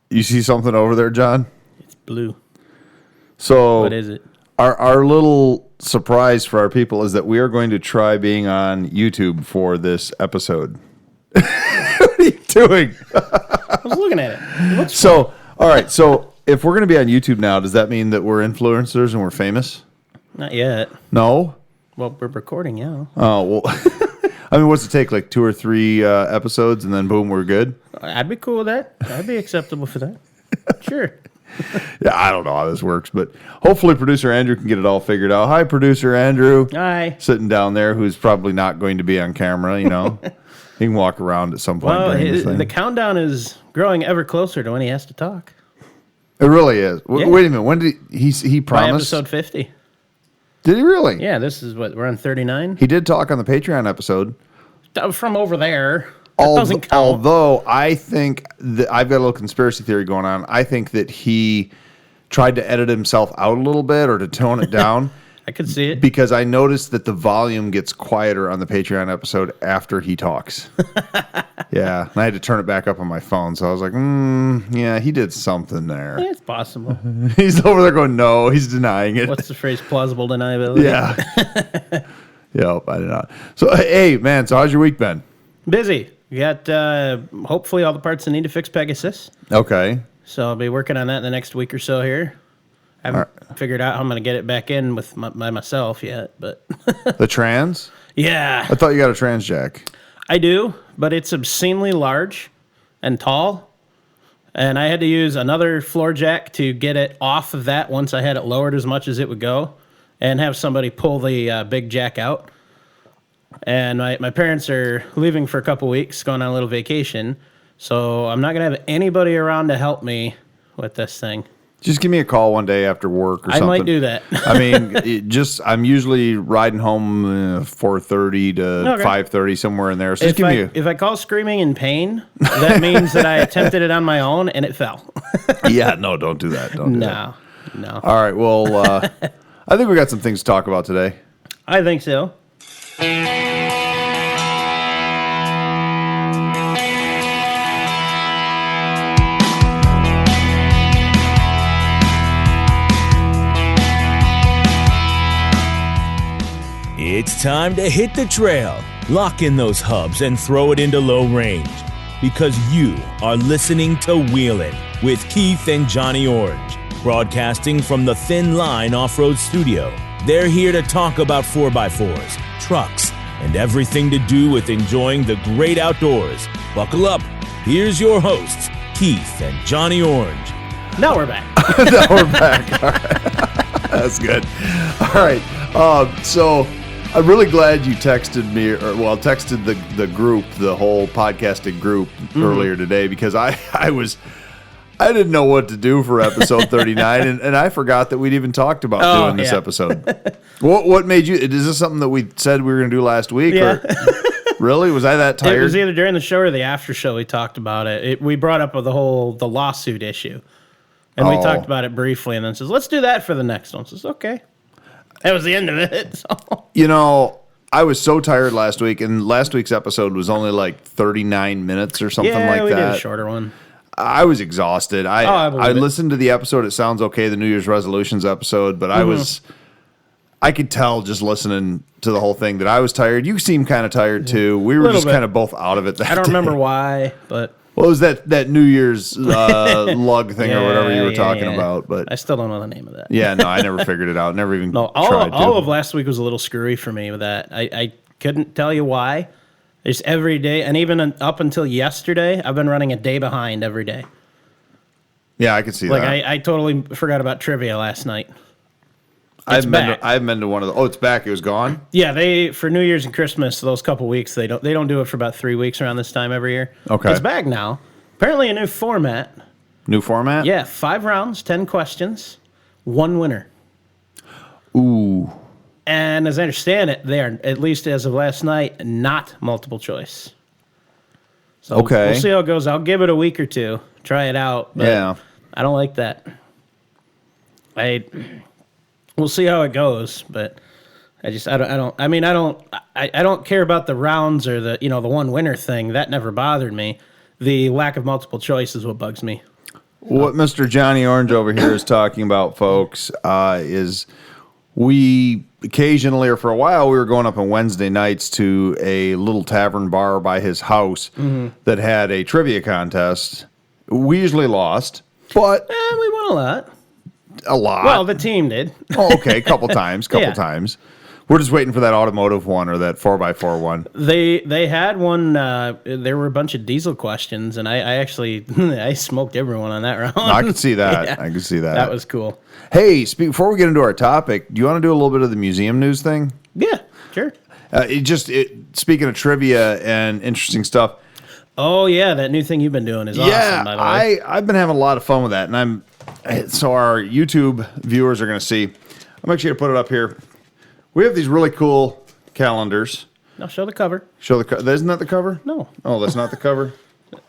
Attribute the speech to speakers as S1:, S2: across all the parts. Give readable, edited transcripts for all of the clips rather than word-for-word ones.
S1: You see something over there, John?
S2: It's blue.
S1: So
S2: What is it?
S1: Our little surprise for our people is that we are going to try being on YouTube for this episode. What are you doing?
S2: I was looking at it.
S1: So, all right. So if we're going to be on YouTube now, does that mean that we're influencers and we're famous?
S2: Not yet.
S1: No?
S2: Well, we're recording, yeah.
S1: Oh, well. I mean, what's it take? Like 2 or 3 episodes and then boom, we're good?
S2: I'd be cool with that. I'd be acceptable for that. Sure.
S1: Yeah, I don't know how this works, but hopefully producer Andrew can get it all figured out. Hi, producer Andrew.
S2: Hi.
S1: Sitting down there, who's probably not going to be on camera, you know. He can walk around at some point during this thing.
S2: The countdown is growing ever closer to when he has to talk.
S1: It really is.
S2: Yeah.
S1: Wait a minute. When did he
S2: By
S1: promised?
S2: episode 50.
S1: Did he really?
S2: Yeah, this is what, we're on 39?
S1: He did talk on the Patreon episode.
S2: From over there. That doesn't count.
S1: Although I think that I've got a little conspiracy theory going on. I think that he tried to edit himself out a little bit or to tone it down.
S2: I could see it.
S1: Because I noticed that the volume gets quieter on the Patreon episode after he talks. Yeah, and I had to turn it back up on my phone. So I was like, yeah, he did something there.
S2: Yeah, it's possible.
S1: He's over there going, no, he's denying it.
S2: What's the phrase? Plausible deniability.
S1: Yeah. Yep, I did not. So, hey, man, so how's your week been?
S2: Busy. We got hopefully all the parts I need to fix Pegasus.
S1: Okay.
S2: So I'll be working on that in the next week or so here. I haven't figured out how I'm going to get it back in with myself yet, but
S1: The trans?
S2: yeah,
S1: I thought you got a trans jack.
S2: I do, but it's obscenely large and tall, and I had to use another floor jack to get it off of that once I had it lowered as much as it would go, and have somebody pull the big jack out. And my parents are leaving for a couple weeks, going on a little vacation, so I'm not going to have anybody around to help me with this thing.
S1: Just give me a call one day after work or something.
S2: I might do that.
S1: I mean, I'm usually riding home 4:30 to 5:30, somewhere in there. So just
S2: if I call screaming in pain, that means that I attempted it on my own and it fell.
S1: Yeah, no, don't do that. Don't do that.
S2: No.
S1: All right, well, I think we got some things to talk about today.
S2: I think so.
S3: It's time to hit the trail, lock in those hubs, and throw it into low range. Because you are listening to Wheelin' with Keith and Johnny Orange, broadcasting from the Thin Line Off-Road Studio. They're here to talk about 4x4s, trucks, and everything to do with enjoying the great outdoors. Buckle up. Here's your hosts, Keith and Johnny Orange.
S2: Now we're back.
S1: Now we're back. All right. That's good. All right. So I'm really glad you texted me, texted the group, the whole podcasting group earlier today, because I didn't know what to do for episode 39, and I forgot that we'd even talked about doing this episode. What made you? Is this something that we said we were going to do last week?
S2: Yeah.
S1: Or, really? Was I that tired?
S2: It was either during the show or the after show we talked about it. We brought up the lawsuit issue. And we talked about it briefly, and then says, let's do that for the next one. Says, okay. That was the end of it. So.
S1: You know, I was so tired last week, and last week's episode was only like 39 minutes or something like that.
S2: Yeah, we did a shorter one.
S1: I was exhausted. I listened to the episode. It sounds okay, the New Year's resolutions episode, but I could tell just listening to the whole thing that I was tired. You seemed kind of tired too. We were just kind of both out of it that day.
S2: I don't remember why, but...
S1: What was that New Year's lug thing or whatever you were talking about? But
S2: I still don't know the name of that.
S1: Yeah, no, I never figured it out. Never even tried to.
S2: All of last week was a little screwy for me with that. I couldn't tell you why. Just every day, and even up until yesterday, I've been running a day behind every day.
S1: Yeah, I could see that.
S2: I totally forgot about trivia last night.
S1: I've been to one of the. Oh, it's back. It was gone.
S2: Yeah, for New Year's and Christmas, those couple weeks, they don't do it for about 3 weeks around this time every year.
S1: Okay,
S2: it's back now. Apparently, a new format.
S1: New format.
S2: Yeah, 5 rounds, 10 questions, 1 winner.
S1: Ooh.
S2: And as I understand it, they are, at least as of last night, not multiple choice. So
S1: okay,
S2: we'll see how it goes. I'll give it a week or two, try it out. But yeah, I don't like that. We'll see how it goes, but I don't care about the rounds or the 1 winner thing. That never bothered me. The lack of multiple choice is what bugs me.
S1: What Mr. Johnny Orange over here is talking about, folks, is we occasionally, or for a while, we were going up on Wednesday nights to a little tavern bar by his house that had a trivia contest. We usually lost, but
S2: We won a lot.
S1: a lot.
S2: Well, the team did.
S1: Oh, okay, couple times.
S2: Yeah.
S1: We're just waiting for that automotive one or that 4x4 one.
S2: They had one. There were a bunch of diesel questions, and I actually I smoked everyone on that round.
S1: I can see that.
S2: Yeah.
S1: I can see that.
S2: That was cool.
S1: Hey, before we get into our topic, do you want to do a little bit of the museum news thing?
S2: Yeah, sure.
S1: Speaking of trivia and interesting stuff.
S2: Oh yeah, that new thing you've been doing is awesome. By the way.
S1: I've been having a lot of fun with that, and so our YouTube viewers are going to see. I'm actually going to put it up here. We have these really cool calendars.
S2: Now show the cover.
S1: Isn't that the cover?
S2: No,
S1: Oh, that's not the cover?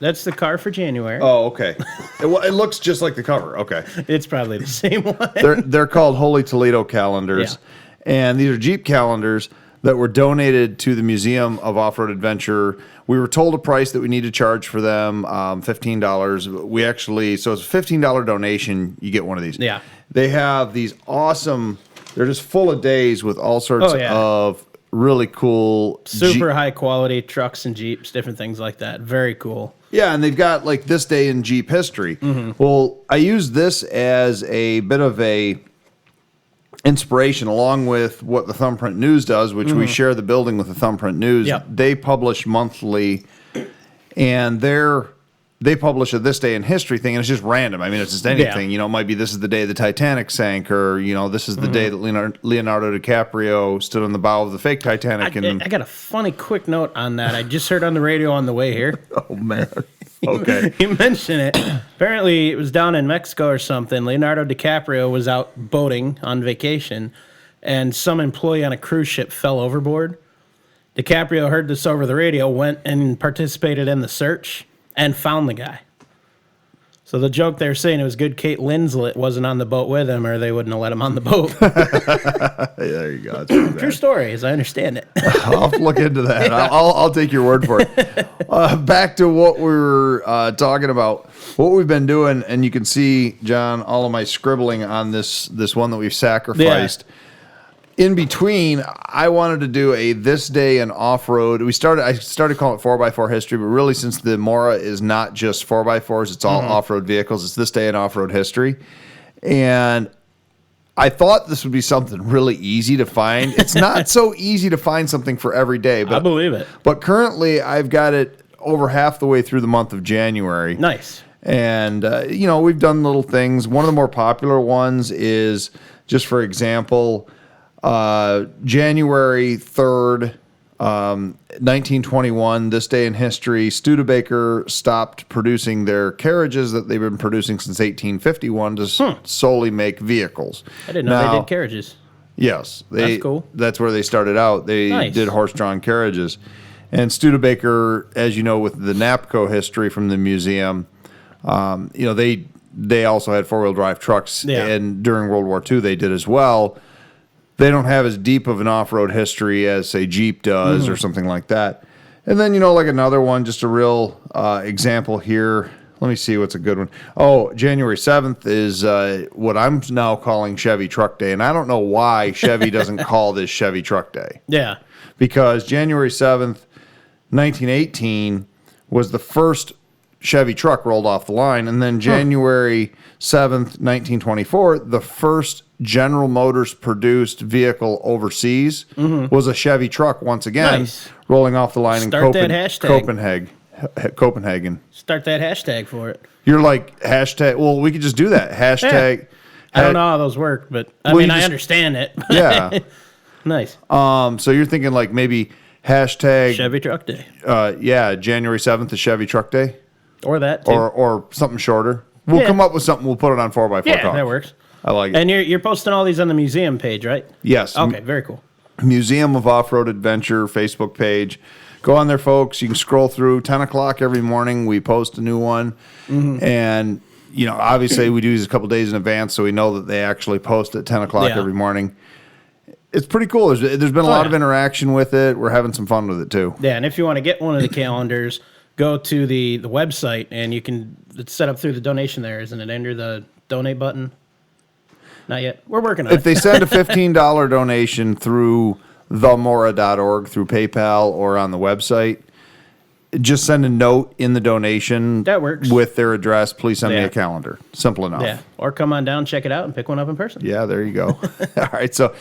S2: that's the car for January.
S1: Oh, okay. It looks just like the cover. Okay.
S2: It's probably the same one.
S1: They're called Holy Toledo calendars.
S2: Yeah.
S1: And these are Jeep calendars that were donated to the Museum of Off-Road Adventure. We were told a price that we need to charge for them, $15. So it's a $15 donation. You get one of these.
S2: Yeah.
S1: They have these awesome, they're just full of days with all sorts of really cool
S2: Super high quality trucks and Jeeps, different things like that. Very cool.
S1: Yeah, and they've got like this day in Jeep history.
S2: Mm-hmm.
S1: Well, I use this as a bit of a inspiration along with what the Thumbprint News does, which we share the building with the Thumbprint News.
S2: Yep.
S1: They publish monthly, and they publish a this day in history thing, and it's just random. I mean, it's just anything.
S2: Yeah.
S1: It might be this is the day the Titanic sank, or this is the day that Leonardo DiCaprio stood on the bow of the fake Titanic.
S2: I got a funny quick note on that. I just heard on the radio on the way here.
S1: Oh man. Okay.
S2: He mentioned it. Apparently, it was down in Mexico or something. Leonardo DiCaprio was out boating on vacation, and some employee on a cruise ship fell overboard. DiCaprio heard this over the radio, went and participated in the search, and found the guy. So the joke they're saying it was good Kate Winslet wasn't on the boat with him, or they wouldn't have let him on the boat.
S1: There you go. That's
S2: True story, as I understand it.
S1: I'll have to look into that. Yeah. I'll take your word for it. Back to what we were talking about, what we've been doing, and you can see, John, all of my scribbling on this one that we've sacrificed. Yeah. In between, I wanted to do a this day in off-road. I started calling it 4x4 history, but really since the Mora is not just 4x4s, it's all off-road vehicles. It's this day in off-road history. And I thought this would be something really easy to find. It's not so easy to find something for every day. But,
S2: I believe it.
S1: But currently, I've got it over half the way through the month of January.
S2: Nice.
S1: And, we've done little things. One of the more popular ones is, just for example, January 3rd, 1921, this day in history, Studebaker stopped producing their carriages that they've been producing since 1851 to solely make vehicles.
S2: I didn't know they did carriages.
S1: Yes.
S2: That's cool.
S1: That's where they started out. They did horse-drawn carriages. And Studebaker, as you know, with the NAPCO history from the museum, they also had four-wheel drive trucks. Yeah. And during World War II, they did as well. They don't have as deep of an off-road history as, say, Jeep does or something like that. And then, like another one, just a real example here. Let me see what's a good one. Oh, January 7th is what I'm now calling Chevy Truck Day. And I don't know why Chevy doesn't call this Chevy Truck Day.
S2: Yeah.
S1: Because January 7th, 1918 was the first Chevy truck rolled off the line. And then January 7th, 1924, the first General Motors produced vehicle overseas was a Chevy truck once again, rolling off the line in Copenhagen.
S2: Start that hashtag for it.
S1: You're like, hashtag, well, we could just do that. Hashtag.
S2: Yeah. I don't know how those work, but I understand it.
S1: Yeah.
S2: Nice.
S1: So you're thinking like maybe hashtag
S2: Chevy Truck Day.
S1: January 7th is Chevy Truck Day.
S2: Or that too.
S1: Or something shorter. We'll come up with something. We'll put it on 4x4 Talk.
S2: That works.
S1: I like it.
S2: And you're posting all these on the museum page, right?
S1: Yes.
S2: Okay, very cool.
S1: Museum of Off-Road Adventure Facebook page. Go on there, folks. You can scroll through. 10 o'clock every morning, we post a new one. And, obviously we do these a couple days in advance, so we know that they actually post at 10 o'clock every morning. It's pretty cool. There's been a lot of interaction with it. We're having some fun with it, too.
S2: Yeah, and if you want to get one of the calendars, go to the website and you can, it's set up through the donation there, isn't it? Under the donate button. Not yet. We're working on it.
S1: If they send a $15 donation through themora.org, through PayPal, or on the website, just send a note in the donation.
S2: That works.
S1: With their address. Please send me a calendar. Simple enough.
S2: Yeah. Or come on down, check it out, and pick one up in person.
S1: Yeah, there you go. All right. So,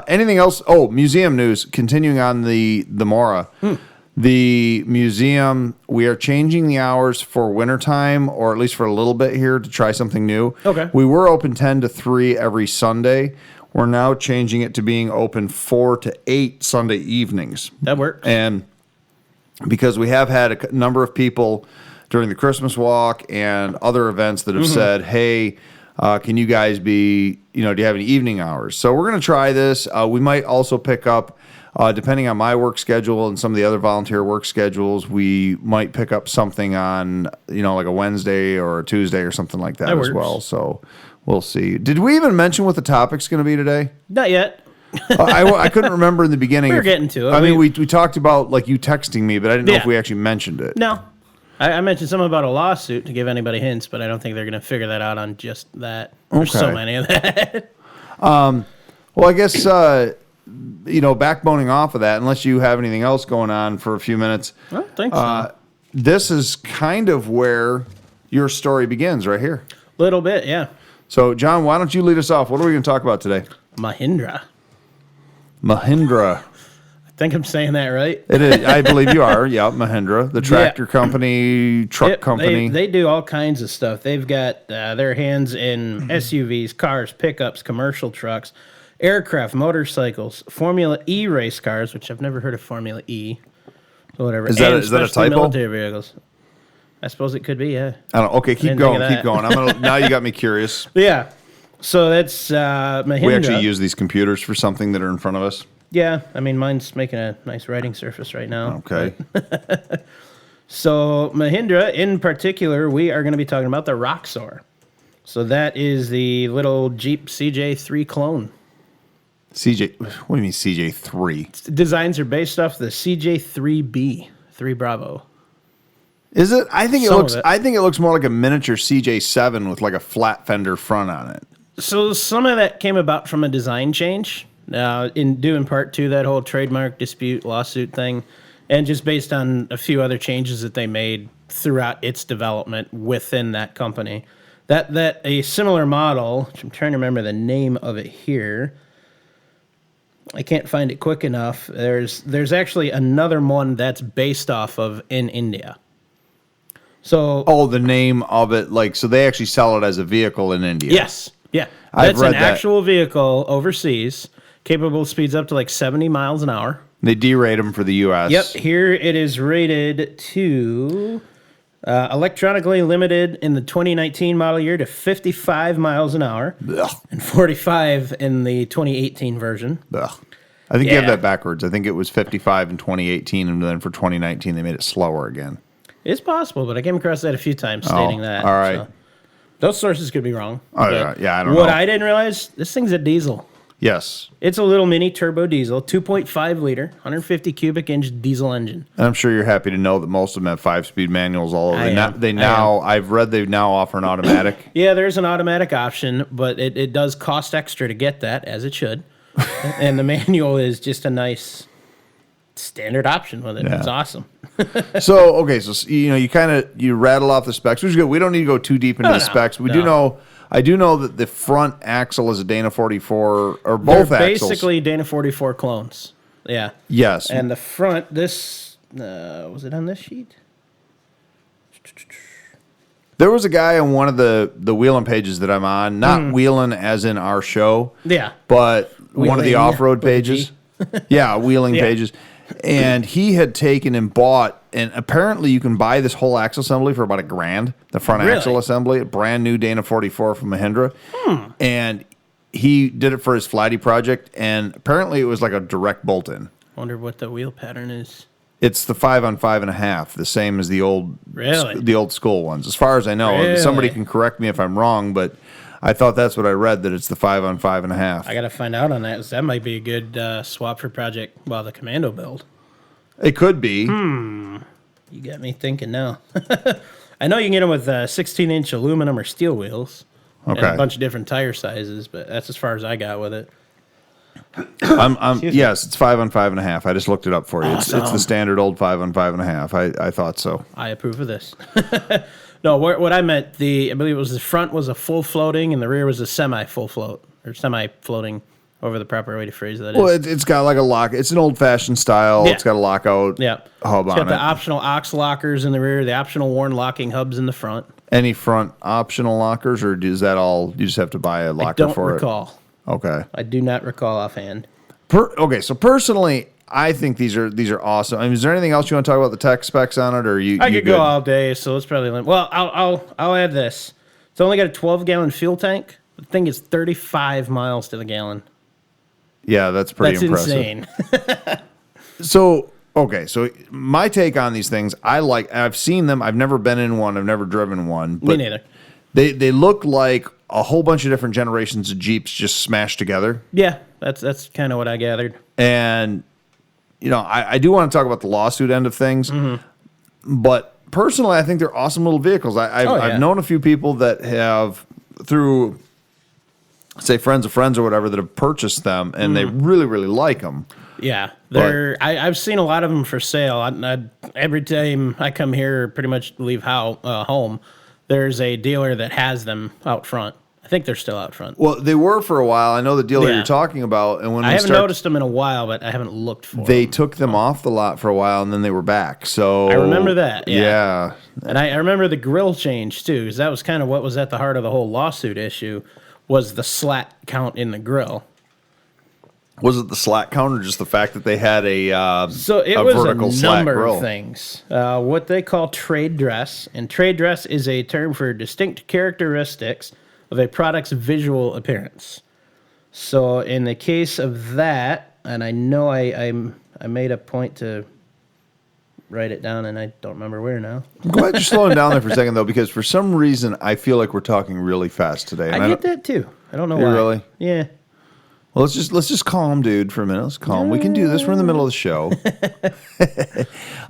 S1: anything else? Oh, museum news. Continuing on the Mora. The museum, we are changing the hours for wintertime, or at least for a little bit here, to try something new.
S2: Okay.
S1: We were open 10 to 3 every Sunday. We're now changing it to being open 4 to 8 Sunday evenings.
S2: That works.
S1: And because we have had a number of people during the Christmas walk and other events that have said, hey, can you guys be, do you have any evening hours? So we're going to try this. We might also pick up, depending on my work schedule and some of the other volunteer work schedules, we might pick up something on, like a Wednesday or a Tuesday or something like that as well. So we'll see. Did we even mention what the topic's going to be today?
S2: Not yet.
S1: I couldn't remember in the beginning.
S2: We were getting to it.
S1: I mean, we talked about like you texting me, but I didn't know if we actually mentioned it.
S2: No. I mentioned something about a lawsuit to give anybody hints, but I don't think they're going to figure that out on just that. There's so many of that.
S1: Well, I guess, backboning off of that, unless you have anything else going on for a few minutes.
S2: I don't think so.
S1: This is kind of where your story begins right here.
S2: Little bit, yeah.
S1: So, John, why don't you lead us off? What are we going to talk about today?
S2: Mahindra.
S1: I
S2: think I'm saying that right.
S1: It is. I believe you are. Yeah, Mahindra, the tractor company, truck company.
S2: They do all kinds of stuff. They've got their hands in SUVs, cars, pickups, commercial trucks, aircraft, motorcycles, Formula E race cars, which I've never heard of Formula E. So whatever.
S1: Is that a typo?
S2: Military vehicles. I suppose it could be. Yeah.
S1: I don't. Okay, keep going. Now you got me curious.
S2: Yeah. So that's Mahindra.
S1: We actually use these computers for something that are in front of us.
S2: Yeah, I mean, mine's making a nice writing surface right now.
S1: Okay.
S2: So Mahindra, in particular, we are going to be talking about the Roxor. So that is the little Jeep CJ3 clone.
S1: What do you mean CJ3?
S2: Designs are based off the CJ3B, 3 Bravo.
S1: Is it? I think it looks more like a miniature CJ7 with like a flat fender front on it.
S2: So some of that came about from a design change, in part to that whole trademark dispute lawsuit thing, and just based on a few other changes that they made throughout its development within that company. That a similar model, which I'm trying to remember the name of it here. I can't find it quick enough. There's actually another one that's based off of in India. So
S1: the name of it, so they actually sell it as a vehicle in India.
S2: Yes. Yeah. That's an actual vehicle overseas, capable of speeds up to 70 miles an hour.
S1: They derate them for the U.S.
S2: Yep. Here it is rated to electronically limited in the 2019 model year to 55 miles an hour.
S1: Ugh.
S2: And 45 in the 2018 version.
S1: Ugh. I think you have that backwards. I think it was 55 in 2018, and then for 2019 they made it slower again.
S2: It's possible, but I came across that a few times stating that.
S1: All right.
S2: So those sources could be wrong.
S1: I don't know.
S2: What I didn't realize, this thing's a diesel.
S1: Yes.
S2: It's a little mini turbo diesel, 2.5 liter, 150 cubic inch diesel engine.
S1: And I'm sure you're happy to know that most of them have 5-speed manuals all over. I've read they now offer an automatic.
S2: Yeah, there's an automatic option, but it does cost extra to get that, as it should. And the manual is just a nice standard option with it. Yeah. It's awesome.
S1: So you rattle off the specs, which is good. We don't need to go too deep into the specs. I do know that the front axle is a Dana 44, or both
S2: They're
S1: axles.
S2: Basically Dana 44 clones. Yeah.
S1: Yes.
S2: And the front, was it on this sheet?
S1: There was a guy on one of the wheeling pages that I'm on, not wheeling as in our show.
S2: Yeah.
S1: But one of the off-road pages. Yeah, wheeling pages. And he had taken and bought, and apparently you can buy this whole axle assembly for about $1,000. The front axle assembly, a brand new Dana 44 from Mahindra. And he did it for his Flatty project, and apparently it was like a direct bolt-in.
S2: Wonder what the wheel pattern is.
S1: It's the 5-on-5.5, the same as the old school ones, as far as I know.
S2: Really?
S1: Somebody can correct me if I'm wrong, but I thought that's what I read, that it's the 5-on-5.5.
S2: I got to find out on that. That might be a good swap for the Commando build.
S1: It could be.
S2: You got me thinking now. I know you can get them with 16-inch aluminum or steel wheels.
S1: Okay.
S2: And a bunch of different tire sizes, but that's as far as I got with it.
S1: Yes, it's 5 on 5.5. I just looked it up for you. It's the
S2: Awesome.
S1: standard old 5 on 5.5. I thought so.
S2: I approve of this. No, what I meant, I believe it was the front was a full floating and the rear was a semi-full float, or semi-floating, over the proper way to phrase that.
S1: Well, it's got like a lock. It's an old-fashioned style.
S2: Yeah.
S1: It's got a lockout
S2: Yeah.
S1: hub
S2: It's
S1: on
S2: got the
S1: it.
S2: optional aux lockers in the rear, the optional worn locking hubs in the front.
S1: Any front optional lockers, or is that all? You just have to buy a locker
S2: I don't
S1: for
S2: recall.
S1: it? Okay.
S2: I do not recall offhand.
S1: Okay, so personally, I think these are awesome. I mean, is there anything else you want to talk about the tech specs on it, or you?
S2: I
S1: you
S2: could
S1: good?
S2: go all day, so let's probably. Well, I'll add this. It's only got a 12-gallon fuel tank. The thing is 35 miles to the gallon.
S1: Yeah, that's pretty
S2: That's
S1: impressive.
S2: insane.
S1: So, okay, so my take on these things, I've seen them. I've never been in one. I've never driven one.
S2: Me
S1: But
S2: neither.
S1: They look like a whole bunch of different generations of Jeeps just smashed together.
S2: Yeah, that's kind of what I gathered.
S1: And, I do want to talk about the lawsuit end of things. But personally, I think they're awesome little vehicles. I've known a few people that have, through, say, friends of friends or whatever, that have purchased them, and they really, really like them.
S2: Yeah, I've seen a lot of them for sale. Every time I come here, pretty much leave home, there's a dealer that has them out front. I think they're still out front.
S1: Well, they were for a while. I know the dealer
S2: Yeah.
S1: you're talking about, and when
S2: I haven't noticed them in a while, but I haven't looked for
S1: they
S2: them.
S1: took them off the lot for a while, and then they were back. So
S2: I remember that, yeah.
S1: Yeah.
S2: And I remember the grill change too, because that was kind of what was at the heart of the whole lawsuit issue, was the slat count in the grill.
S1: Was it the slat count, or just the fact that they had
S2: So it
S1: a
S2: was
S1: vertical
S2: a
S1: slat
S2: number
S1: grill?
S2: of things. What they call trade dress, and trade dress is a term for distinct characteristics of a product's visual appearance. So in the case of that, and I know I made a point to write it down, and I don't remember where now.
S1: I'm glad you're slowing down there for a second, though, because for some reason I feel like we're talking really fast today. And
S2: I get that too. I don't know why.
S1: Really?
S2: Yeah.
S1: Well, let's just calm, dude, for a minute. Let's calm. We can do this. We're in the middle of the show.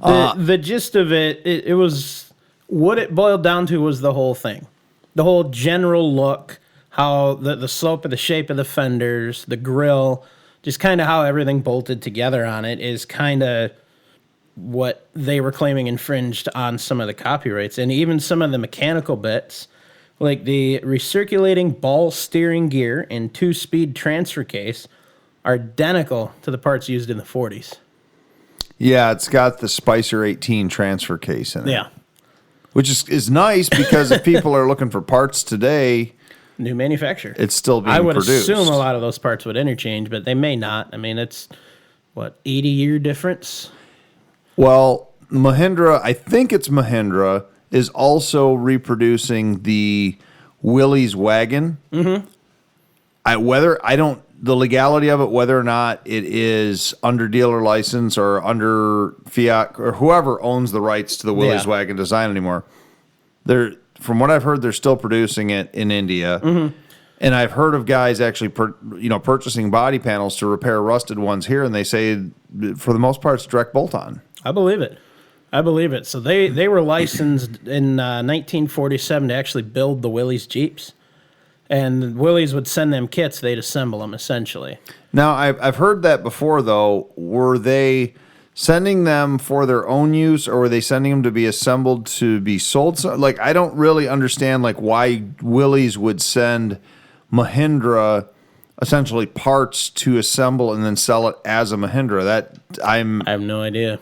S2: The gist of it was what it boiled down to was the whole thing. The whole general look, how the slope of the shape of the fenders, the grill, just kind of how everything bolted together on it is kind of what they were claiming infringed on some of the copyrights. And even some of the mechanical bits, like the recirculating ball steering gear and 2-speed transfer case, are identical to the parts used in the 40s.
S1: Yeah, it's got the Spicer 18 transfer case in it.
S2: Yeah.
S1: Which is nice, because if people are looking for parts today,
S2: New manufacturer.
S1: it's still being
S2: I would
S1: produced.
S2: assume a lot of those parts would interchange, but they may not. I mean, it's, 80-year difference?
S1: Well, Mahindra, I think it's Mahindra, is also reproducing the Willys wagon. Mm-hmm. The legality of it, whether or not it is under dealer license or under Fiat or whoever owns the rights to the Willys
S2: Yeah.
S1: wagon design anymore, from what I've heard, they're still producing it in India. Mm-hmm. And I've heard of guys actually, purchasing body panels to repair rusted ones here, and they say, for the most part, it's direct bolt-on.
S2: I believe it. So they were licensed in 1947 to actually build the Willys Jeeps. And Willys would send them kits, they'd assemble them, essentially.
S1: Now, I've heard that before, though. Were they sending them for their own use, or were they sending them to be assembled to be sold? Like, I don't really understand, why Willys would send Mahindra essentially parts to assemble and then sell it as a Mahindra.
S2: I have no idea.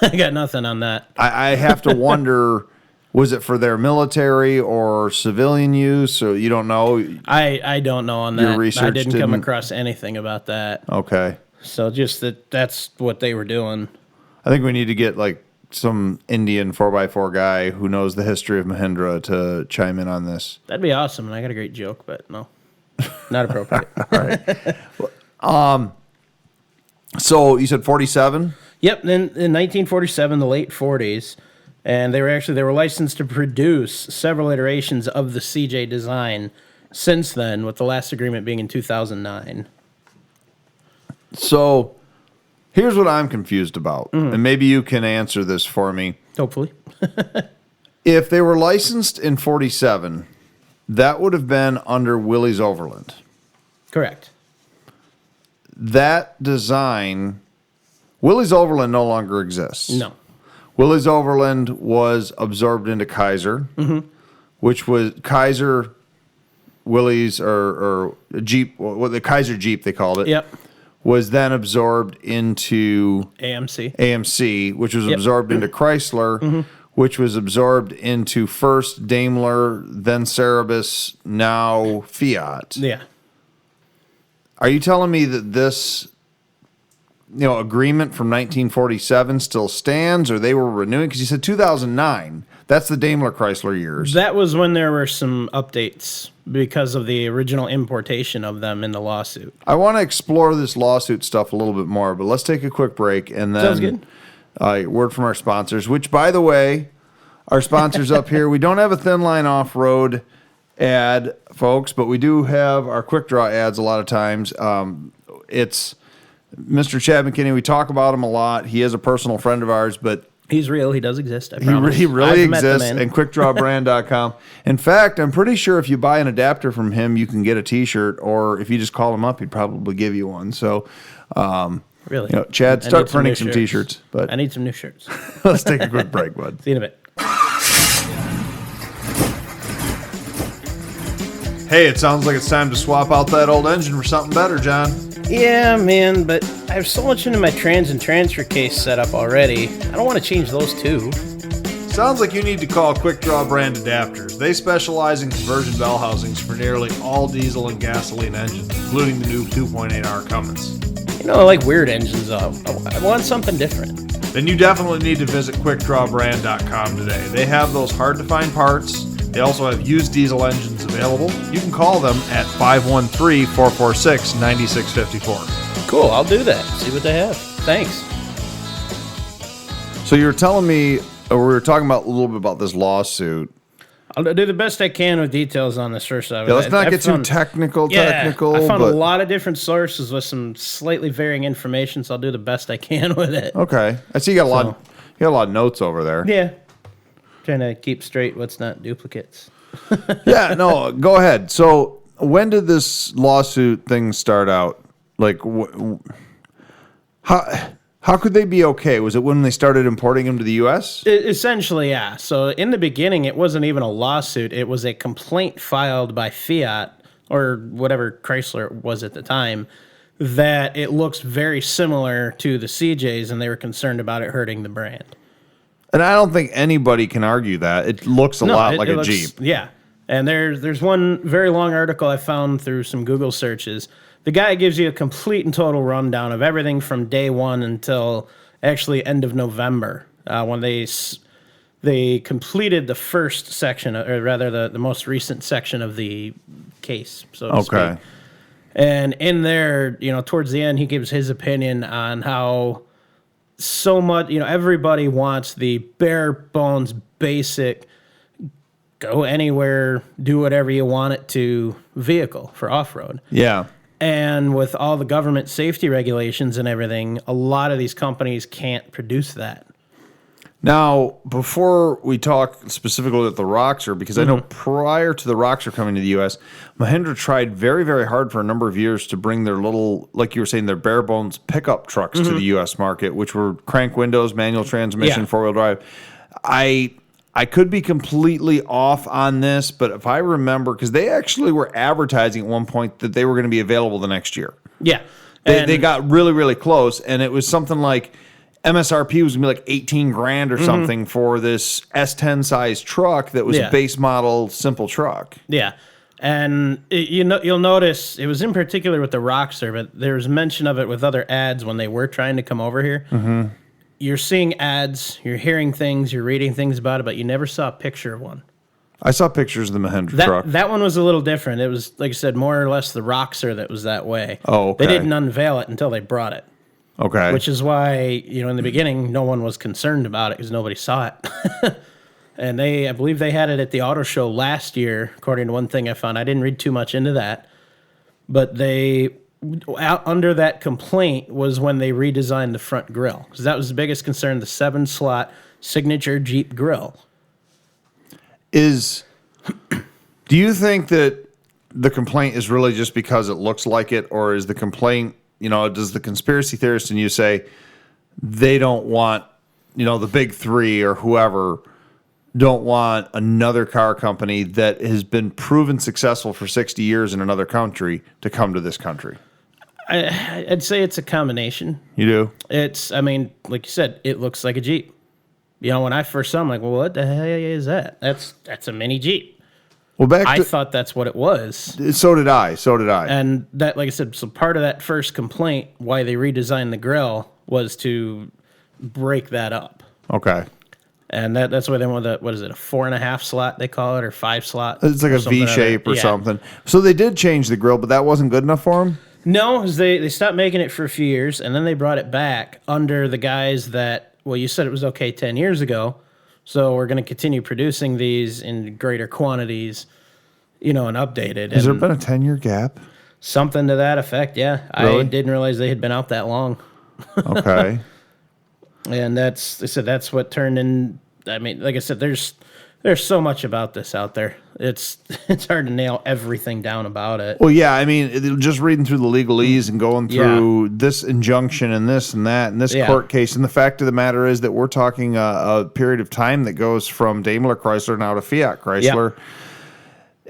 S2: I got nothing on that.
S1: I have to wonder, was it for their military or civilian use? Or you don't know?
S2: I don't know on
S1: Your
S2: that.
S1: research
S2: I didn't come
S1: didn't-
S2: across anything about that.
S1: Okay.
S2: So just that's what they were doing.
S1: I think we need to get some Indian 4x4 guy who knows the history of Mahindra to chime in on this.
S2: That'd be awesome, and I got a great joke, but no, not appropriate.
S1: So you said 47?
S2: Yep. Then in 1947, the late 40s, and they were licensed to produce several iterations of the CJ design since then, with the last agreement being in 2009.
S1: So here's what I'm confused about, and maybe you can answer this for me.
S2: Hopefully.
S1: If they were licensed in 47, that would have been under Willys Overland.
S2: Correct.
S1: That design, Willys Overland no longer exists.
S2: No.
S1: Willys Overland was absorbed into Kaiser, which was Kaiser, Willys, or Jeep, well, the Kaiser Jeep, they called it.
S2: Yep.
S1: Was then absorbed into
S2: AMC,
S1: which was absorbed into Chrysler, which was absorbed into first Daimler, then Cerebus, now Fiat.
S2: Yeah.
S1: Are you telling me that this, agreement from 1947 still stands, or they were renewing? Because you said 2009. That's the Daimler Chrysler years.
S2: That was when there were some updates because of the original importation of them in the lawsuit.
S1: I want to explore this lawsuit stuff a little bit more, but let's take a quick break and then
S2: Sounds good.
S1: Word from our sponsors, which, by the way, our sponsors up here, we don't have a Thin Line Off-Road ad, folks, but we do have our Quick Draw ads a lot of times. It's Mr. Chad McKinney. We talk about him a lot. He is a personal friend of ours, but
S2: he's real. He does exist. I promise.
S1: He really
S2: I've met the
S1: exists.
S2: man.
S1: And QuickDrawBrand.com. In fact, I'm pretty sure if you buy an adapter from him, you can get a T-shirt, or if you just call him up, he'd probably give you one. So,
S2: really,
S1: Chad,
S2: I
S1: start
S2: need
S1: printing
S2: new
S1: some
S2: shirts.
S1: T-shirts. But
S2: I need some new shirts.
S1: let's take a quick break, bud.
S2: See you in a bit.
S1: Hey, it sounds like it's time to swap out that old engine for something better, John.
S2: Yeah, man, but I have so much into my trans and transfer case set up already. I don't want to change those too.
S1: Sounds like you need to call Quick Draw Brand Adapters. They specialize in conversion bell housings for nearly all diesel and gasoline engines, including the new 2.8R Cummins.
S2: I like weird engines. I want something different.
S1: Then you definitely need to visit QuickDrawBrand.com today. They have those hard-to-find parts. They also have used diesel engines available. You can call them at 513-446-9654.
S2: Cool, I'll do that. See what they have. Thanks.
S1: So you were telling me, or we were talking about a little bit about this lawsuit.
S2: I'll do the best I can with details on this first.
S1: Yeah, let's not get too technical.
S2: I found a lot of different sources with some slightly varying information, so I'll do the best I can with it.
S1: Okay, I see you got a lot. You got a lot of notes over there.
S2: Yeah, trying to keep straight what's not duplicates.
S1: Yeah, no, go ahead. So, when did this lawsuit thing start out? Like, how could they be okay? Was it when they started importing them to the U.S.?
S2: Essentially, yeah. So in the beginning, it wasn't even a lawsuit. It was a complaint filed by Fiat, or whatever Chrysler was at the time, that it looks very similar to the CJs, and they were concerned about it hurting the brand.
S1: And I don't think anybody can argue that. It looks a lot like a Jeep.
S2: Yeah. And there's one very long article I found through some Google searches. The guy gives you a complete and total rundown of everything from day one until actually end of November, when they completed the first section, or rather the most recent section of the case, so to speak. And in there, towards the end, he gives his opinion on how so much, everybody wants the bare bones, basic, go anywhere, do whatever you want it to vehicle for off-road.
S1: Yeah.
S2: And with all the government safety regulations and everything, a lot of these companies can't produce that.
S1: Now, before we talk specifically with the Roxor, because I know prior to the Roxor coming to the U.S., Mahindra tried very, very hard for a number of years to bring their little, like you were saying, their bare bones pickup trucks to the U.S. market, which were crank windows, manual transmission, four-wheel drive. I could be completely off on this, but if I remember, because they actually were advertising at one point that they were going to be available the next year.
S2: Yeah.
S1: They got really, really close, and it was something like MSRP was going to be like $18,000 or something for this S10 size truck that was a base model simple truck.
S2: Yeah. And you'll notice it was in particular with the Roxor, but there's mention of it with other ads when they were trying to come over here. Mm-hmm. You're seeing ads, you're hearing things, you're reading things about it, but you never saw a picture of one.
S1: I saw pictures of the Mahindra truck.
S2: That one was a little different. It was, like I said, more or less the Roxor that was that way.
S1: Oh, okay.
S2: They didn't unveil it until they brought it.
S1: Okay.
S2: Which is why, in the beginning, no one was concerned about it because nobody saw it. And I believe they had it at the auto show last year, according to one thing I found. I didn't read too much into that. But under that complaint was when they redesigned the front grille. Because that was the biggest concern, the 7-slot signature Jeep grill.
S1: Do you think that the complaint is really just because it looks like it, or is the complaint, does the conspiracy theorist and you say they don't want, the big three or whoever don't want another car company that has been proven successful for 60 years in another country to come to this country?
S2: I'd say it's a combination.
S1: You do?
S2: Like you said, it looks like a Jeep. When I first saw it, I'm like, well, what the hell is that? That's a mini Jeep.
S1: Well,
S2: I thought that's what it was.
S1: So did I.
S2: And that, like I said, so part of that first complaint, why they redesigned the grill, was to break that up.
S1: Okay.
S2: And that's why they want what is it, a 4.5 slot they call it, or 5 slot?
S1: It's like a V shape or something. So they did change the grill, but that wasn't good enough for them?
S2: No, they stopped making it for a few years, and then they brought it back under the guise that, well, you said it was okay 10 years ago, so we're going to continue producing these in greater quantities, and updated.
S1: Has there been a 10-year gap?
S2: Something to that effect, yeah.
S1: Really?
S2: I didn't realize they had been out that long.
S1: Okay.
S2: And that's what turned in. Like I said, there's so much about this out there. It's hard to nail everything down about it.
S1: Well, yeah, just reading through the legalese and going through this injunction and this and that and this court case, and the fact of the matter is that we're talking a period of time that goes from Daimler Chrysler now to Fiat Chrysler. Yep.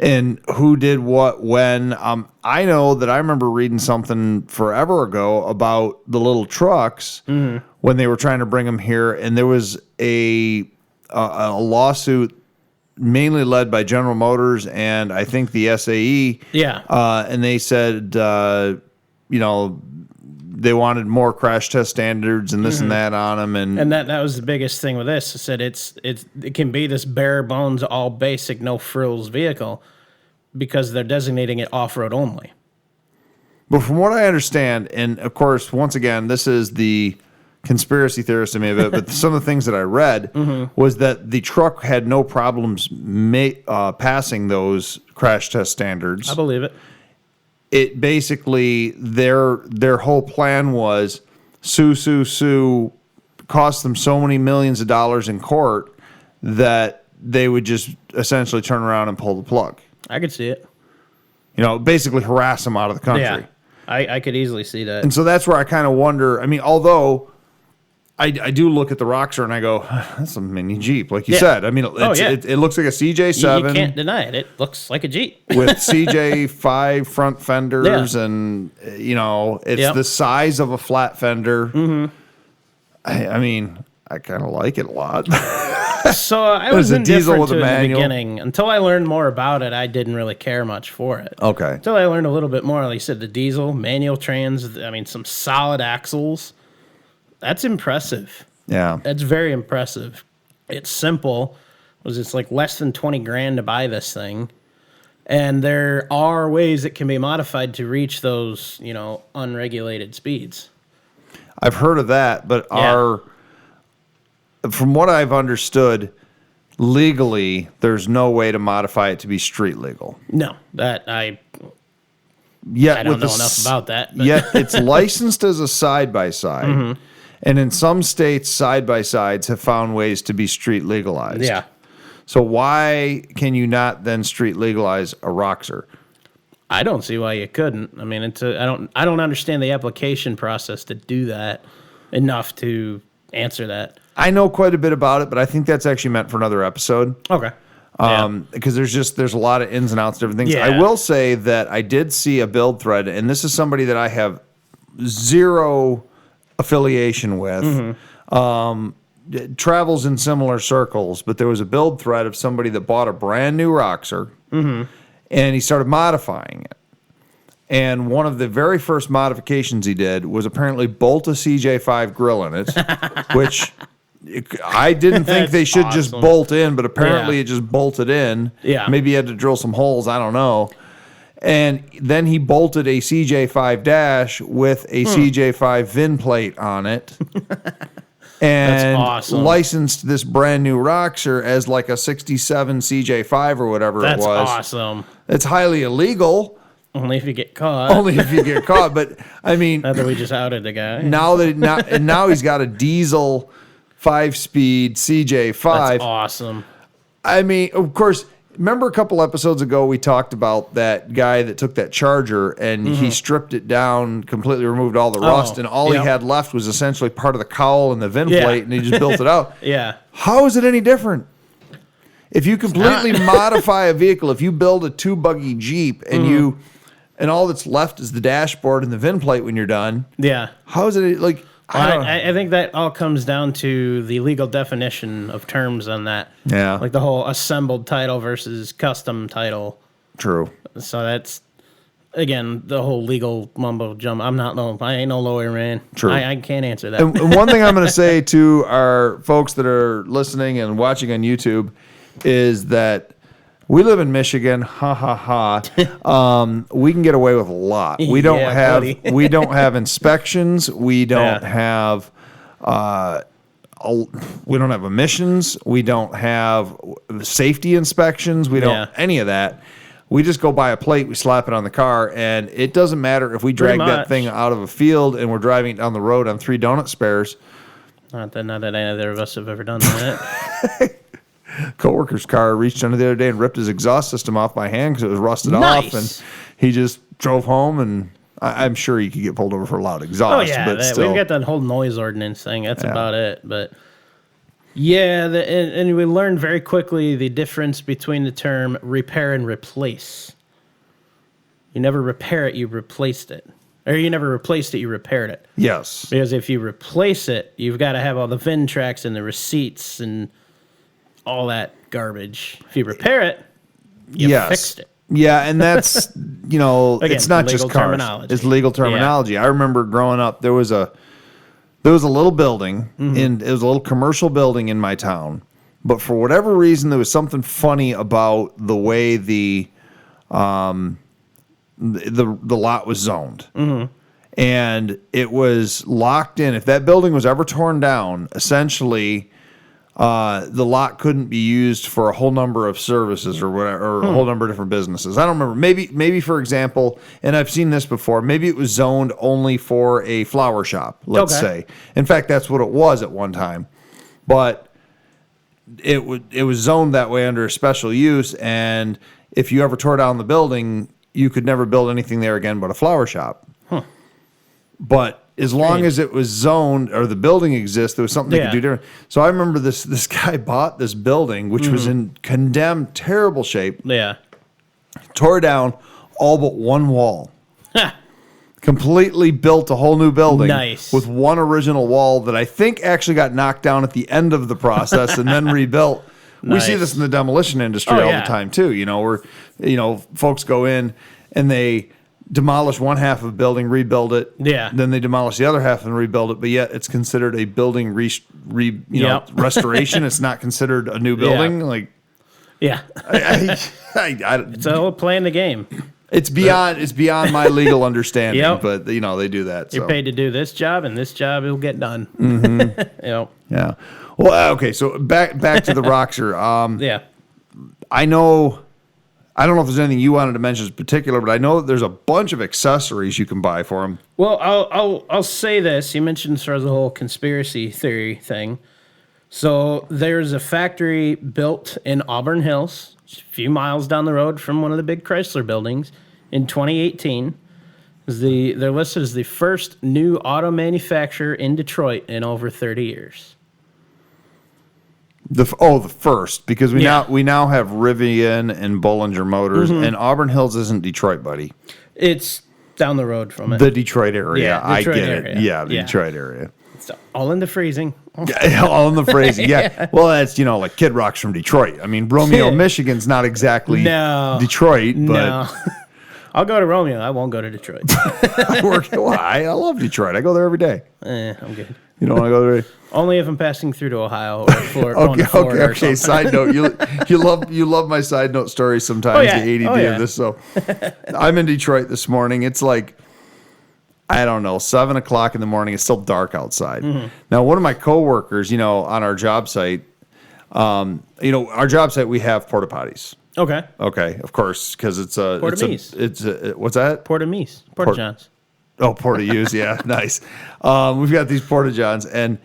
S1: And who did what when. I know that I remember reading something forever ago about the little trucks when they were trying to bring them here, and there was a lawsuit mainly led by General Motors and I think the SAE. Yeah. And they said, they wanted more crash test standards and this and that on them.
S2: And that was the biggest thing with this. I said it can be this bare bones, all basic, no frills vehicle because they're designating it off-road only.
S1: But from what I understand, and of course, once again, this is the conspiracy theorist in me of it, but some of the things that I read was that the truck had no problems passing those crash test standards.
S2: I believe it.
S1: It basically, their whole plan was sue, cost them so many millions of dollars in court that they would just essentially turn around and pull the plug.
S2: I could see it.
S1: Basically harass them out of the country.
S2: Yeah, I could easily see that.
S1: And so that's where I kind of wonder, although I do look at the Roxor and I go, that's a mini Jeep, like you said. It looks like a CJ7.
S2: You can't deny it. It looks like a Jeep.
S1: With CJ5 front fenders and, it's the size of a flat fender. I kind of like it a lot.
S2: So I was indifferent to it in the beginning. Until I learned more about it, I didn't really care much for it.
S1: Okay.
S2: Until I learned a little bit more. Like you said, the diesel, manual trans, some solid axles. That's impressive. Yeah. That's very impressive. It's simple. It's like less than 20 grand to buy this thing. And there are ways it can be modified to reach those, unregulated speeds.
S1: I've heard of that, but from what I've understood, legally, there's no way to modify it to be street legal.
S2: No, I don't know enough about that. But.
S1: Yet it's licensed as a side-by-side. And in some states, side-by-sides have found ways to be street legalized. Yeah. So why can you not then street legalize a Roxor?
S2: I don't see why you couldn't. I don't understand the application process to do that enough to answer that.
S1: I know quite a bit about it, but I think that's actually meant for another episode.
S2: Okay.
S1: Because there's a lot of ins and outs, different things. Yeah. I will say that I did see a build thread, and this is somebody that I have zero affiliation with. Travels in similar circles, but there was a build thread of somebody that bought a brand new Roxor, and he started modifying it. And one of the very first modifications he did was apparently bolt a CJ5 grill in it, which I didn't think they should just bolt in, but apparently it just bolted in. Yeah. Maybe he had to drill some holes, I don't know. And then he bolted a CJ5 dash with a CJ5 VIN plate on it. And licensed this brand new Roxor as like a 67 CJ5 or whatever it was.
S2: That's awesome.
S1: It's highly illegal.
S2: Only if you get caught.
S1: But
S2: not that we just outed the guy.
S1: Now he's got a diesel 5-speed CJ5.
S2: That's awesome.
S1: I mean, of course, remember a couple episodes ago we talked about that guy that took that Charger and he stripped it down, completely removed all the rust, and all he had left was essentially part of the cowl and the VIN plate, and he just built it out.
S2: Yeah.
S1: How is it any different? If you completely modify a vehicle, if you build a 2-buggy Jeep and and all that's left is the dashboard and the VIN plate when you're done.
S2: Yeah.
S1: How is it like?
S2: I think that all comes down to the legal definition of terms on that.
S1: Yeah.
S2: Like the whole assembled title versus custom title.
S1: True.
S2: So that's, again, the whole legal mumbo jumbo. I ain't no lawyer, man.
S1: True.
S2: I can't answer that.
S1: And one thing I'm going to say to our folks that are listening and watching on YouTube is that we live in Michigan. Ha ha ha. We can get away with a lot. We don't we don't have inspections. We don't have emissions. We don't have safety inspections. We don't any of that. We just go buy a plate, we slap it on the car, and it doesn't matter if we drag that thing out of a field and we're driving it down the road on 3 donut spares.
S2: Not that either of us have ever done that.
S1: Coworker's car reached under the other day and ripped his exhaust system off by hand because it was rusted off, and he just drove home, and I'm sure he could get pulled over for loud exhaust.
S2: Oh yeah,
S1: but still.
S2: We've got that whole noise ordinance thing. That's about it. But yeah, and we learned very quickly the difference between the term repair and replace. You never repair it, you replaced it. Or you never replaced it, you repaired it.
S1: Yes.
S2: Because if you replace it, you've got to have all the VIN tracks and the receipts and all that garbage. If you repair it, you fixed it.
S1: Yeah, and that's, again, it's not just cars. It's legal terminology. Yeah. I remember growing up, there was a little building, and it was a little commercial building in my town. But for whatever reason, there was something funny about the way the lot was zoned. And it was locked in. If that building was ever torn down, essentially the lot couldn't be used for a whole number of services or whatever, or a whole number of different businesses. I don't remember. Maybe for example, and I've seen this before, maybe it was zoned only for a flower shop, let's say. In fact, that's what it was at one time. But it was zoned that way under a special use, and if you ever tore down the building, you could never build anything there again but a flower shop. But as long as it was zoned or the building exists, there was something they could do different. So I remember this guy bought this building, which was in condemned, terrible shape.
S2: Yeah.
S1: Tore down all but one wall. Completely built a whole new building with one original wall that I think actually got knocked down at the end of the process and then rebuilt. We see this in the demolition industry all the time too. Where folks go in and they demolish one half of a building, rebuild it. Yeah. Then they demolish the other half and rebuild it, but yet it's considered a building restoration. It's not considered a new building. It's
S2: all playing the game.
S1: It's beyond my legal understanding, but they do that.
S2: You're paid to do this job, and this job will get done.
S1: Yeah. Well, okay. So back to the Roxor. I don't know if there's anything you wanted to mention in particular, but I know that there's a bunch of accessories you can buy for them.
S2: Well, I'll say this. You mentioned sort of the whole conspiracy theory thing. So there's a factory built in Auburn Hills, a few miles down the road from one of the big Chrysler buildings, in 2018. They're listed as the first new auto manufacturer in Detroit in over 30 years.
S1: The first, because we now have Rivian and Bollinger Motors, and Auburn Hills isn't Detroit, buddy.
S2: It's down the road from it.
S1: The Detroit area.
S2: Yeah,
S1: I get it. Yeah, the Detroit area.
S2: It's all in the freezing.
S1: All in the phrasing. Yeah. Well, that's like Kid Rock's from Detroit. I mean, Romeo, Michigan's not exactly Detroit, but
S2: no. I'll go to Romeo. I won't go to Detroit.
S1: I love Detroit. I go there every day.
S2: I'm good.
S1: You don't want to go there?
S2: Only if I'm passing through to Ohio or Florida.
S1: Okay. Side note, you love my side note stories sometimes. The ADD of this. So I'm in Detroit this morning. It's like, I don't know, 7 o'clock in the morning. It's still dark outside. Now, one of my coworkers, on our job site, our job site, we have porta potties.
S2: Okay.
S1: Of course, because it's a
S2: Porta-Mees.
S1: It's what's that?
S2: Porta-Mees. Porta-Johns.
S1: Oh, Porta-Use, yeah, nice. We've got these Porta-Johns, and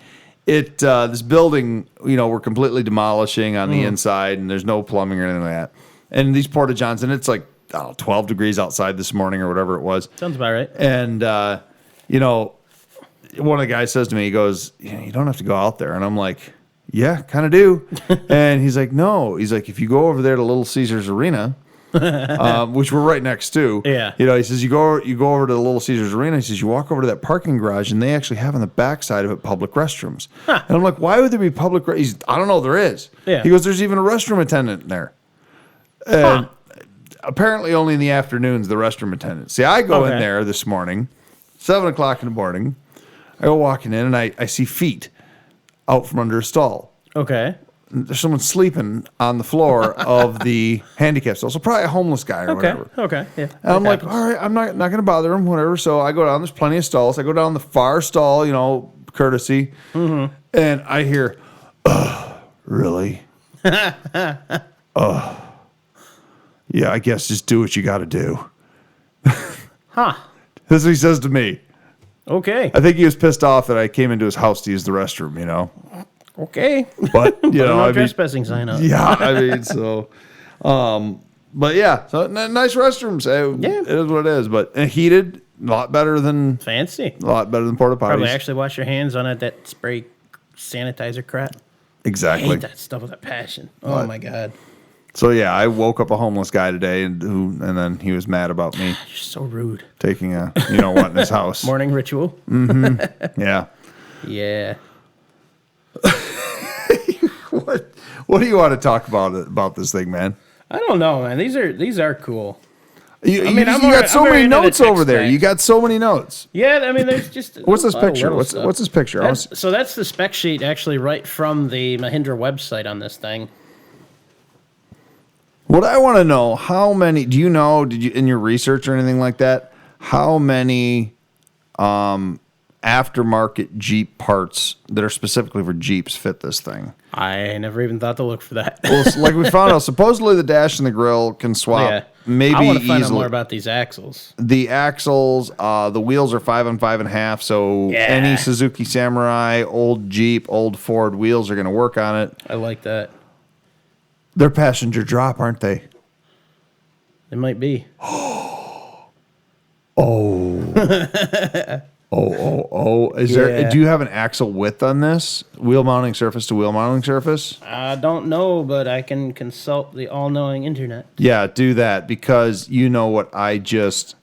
S1: this building, we're completely demolishing on the inside, and there's no plumbing or anything like that. And these porta johns, and it's like, I don't know, 12 degrees outside this morning or whatever it was.
S2: Sounds about right.
S1: And, one of the guys says to me, he goes, you don't have to go out there. And I'm like, yeah, kind of do. And he's like, no. He's like, if you go over there to Little Caesars Arena, which we're right next to.
S2: Yeah.
S1: He says, you go over to the Little Caesars Arena. He says, you walk over to that parking garage, and they actually have on the backside of it public restrooms. Huh. And I'm like, why would there be public restrooms? I don't know. There is.
S2: Yeah.
S1: He goes, there's even a restroom attendant in there. And apparently only in the afternoons, the restroom attendant. See, I go in there this morning, 7 o'clock in the morning. I go walking in, and I see feet out from under a stall.
S2: Okay.
S1: There's someone sleeping on the floor of the handicap stall. So probably a homeless guy or whatever.
S2: Okay. Yeah.
S1: And I'm like, all right, I'm not going to bother him, whatever. So I go down. There's plenty of stalls. I go down the far stall, courtesy. Mm-hmm. And I hear, really? Yeah, I guess just do what you got to do.
S2: Huh.
S1: This is what he says to me.
S2: Okay.
S1: I think he was pissed off that I came into his house to use the restroom,
S2: Okay.
S1: But,
S2: no trespassing sign up.
S1: Yeah, so, but yeah, so nice restrooms. It is what it is, but heated, a lot better than
S2: fancy.
S1: A lot better than porta potties.
S2: Probably actually wash your hands on it, that spray sanitizer crap.
S1: Exactly.
S2: I hate that stuff with a passion. Oh my God.
S1: So yeah, I woke up a homeless guy today, and then he was mad about me.
S2: You're so rude.
S1: Taking a in his house.
S2: Morning ritual.
S1: Mm-hmm. Yeah.
S2: Yeah.
S1: What do you want to talk about this thing, man?
S2: I don't know, man. These are cool.
S1: You got so many notes over there. You got so many notes.
S2: Yeah, I mean, there's just
S1: what's this picture? What's this picture?
S2: So that's the spec sheet, actually, right from the Mahindra website on this thing.
S1: What I want to know, how many? Do you know? Did you in your research or anything like that? How many aftermarket Jeep parts that are specifically for Jeeps fit this thing?
S2: I never even thought to look for that.
S1: Well, like we found out, supposedly the dash and the grill can swap. Maybe
S2: I want to find
S1: easily.
S2: out more about these axles.
S1: The axles, the wheels are 5 on 5.5. So any Suzuki Samurai, old Jeep, old Ford wheels are going to work on it.
S2: I like that.
S1: They're passenger drop, aren't they?
S2: It might be.
S1: Is there? Do you have an axle width on this? Wheel mounting surface to wheel mounting surface?
S2: I don't know, but I can consult the all-knowing internet.
S1: Yeah, do that, because you know what I just...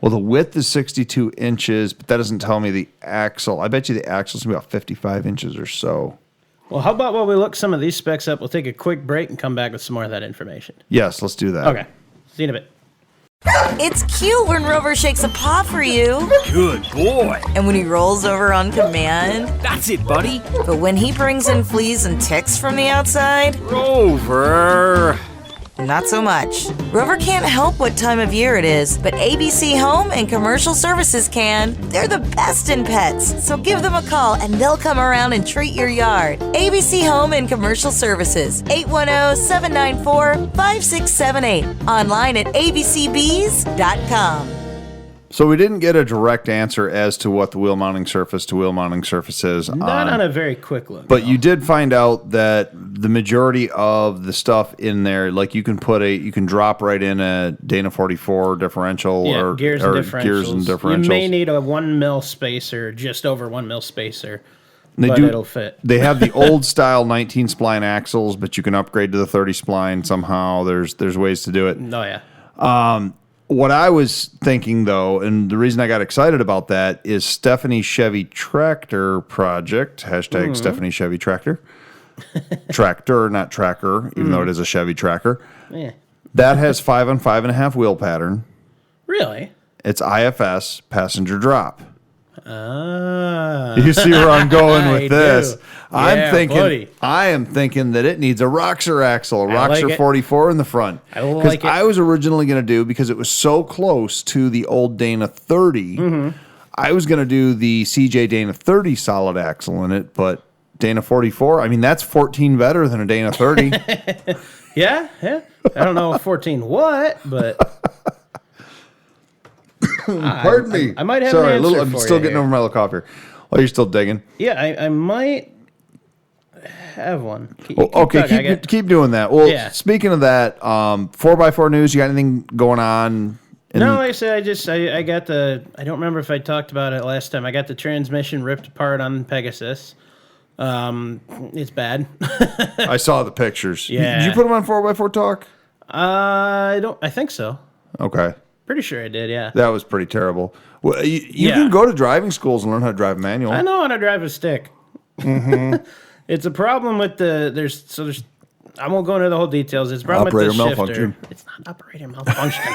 S1: Well, the width is 62 inches, but that doesn't tell me the axle. I bet you the axle's about 55 inches or so.
S2: Well, how about while we look some of these specs up, we'll take a quick break and come back with some more of that information.
S1: Yes, let's do that.
S2: Okay. See you in a bit.
S4: It's cute when Rover shakes a paw for you.
S5: Good boy.
S4: And when he rolls over on command.
S5: That's it, buddy.
S4: But when he brings in fleas and ticks from the outside.
S5: Rover.
S4: Not so much. Rover can't help what time of year it is, but ABC Home and Commercial Services can. They're the best in pets, so give them a call and they'll come around and treat your yard. ABC Home and Commercial Services, 810-794-5678. Online at abcbees.com.
S1: So we didn't get a direct answer as to what the wheel mounting surface to wheel mounting surface is.
S2: Not on a very quick look.
S1: But you did find out that the majority of the stuff in there, like you can drop right in a Dana 44 differential or
S2: gears and differentials. You may need a 1 mil spacer, just over 1 mil spacer. It'll fit.
S1: They have the old style 19 spline axles, but you can upgrade to the 30 spline somehow. There's ways to do it.
S2: Oh yeah.
S1: What I was thinking, though, and the reason I got excited about that is Stephanie Chevy Tractor Project, hashtag Stephanie Chevy Tractor. Tractor, not tracker, even though it is a Chevy tracker.
S2: Yeah.
S1: That has 5 on 5.5 wheel pattern.
S2: Really?
S1: It's IFS passenger drop.
S2: Ah.
S1: You see where I'm going with this. I am thinking that it needs a Roxor axle, a Roxor 44 in the front. I was originally going to do, because it was so close to the old Dana 30, I was going to do the CJ Dana 30 solid axle in it, but Dana 44, I mean, that's 14 better than a Dana 30.
S2: Yeah. I don't know 14 what, but...
S1: Pardon me.
S2: I might have an answer
S1: I'm still getting over my little cough here. Oh, you're still digging?
S2: Yeah, I might have one.
S1: Keep doing that. Well,
S2: Yeah.
S1: speaking of that, 4x4 news, you got anything going on?
S2: No, like I said, I got I don't remember if I talked about it last time. I got the transmission ripped apart on Pegasus. It's bad.
S1: I saw the pictures.
S2: Yeah.
S1: Did you put them on 4x4 Talk?
S2: I think so.
S1: Okay.
S2: Pretty sure I did, yeah.
S1: That was pretty terrible. Well, you
S2: Yeah.
S1: can go to driving schools and learn how to drive a manual.
S2: I know how to drive a stick. Mm-hmm. It's a problem with there's I won't go into the whole details. It's a problem
S1: Operator
S2: with the
S1: malfunction.
S2: shifter. It's not operator malfunction.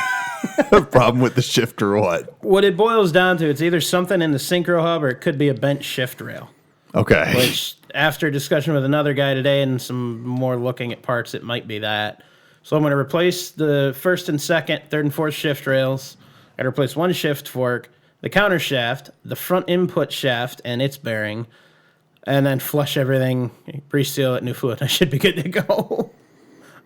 S1: Problem with the shifter or what?
S2: What it boils down to, it's either something in the synchro hub or it could be a bent shift rail.
S1: Okay.
S2: Which, after discussion with another guy today and some more looking at parts, it might be that. So I'm going to replace the first and second, third and fourth shift rails. I replace one shift fork, the counter shaft, the front input shaft, and its bearing, and then flush everything, reseal it, new fluid. I should be good to go.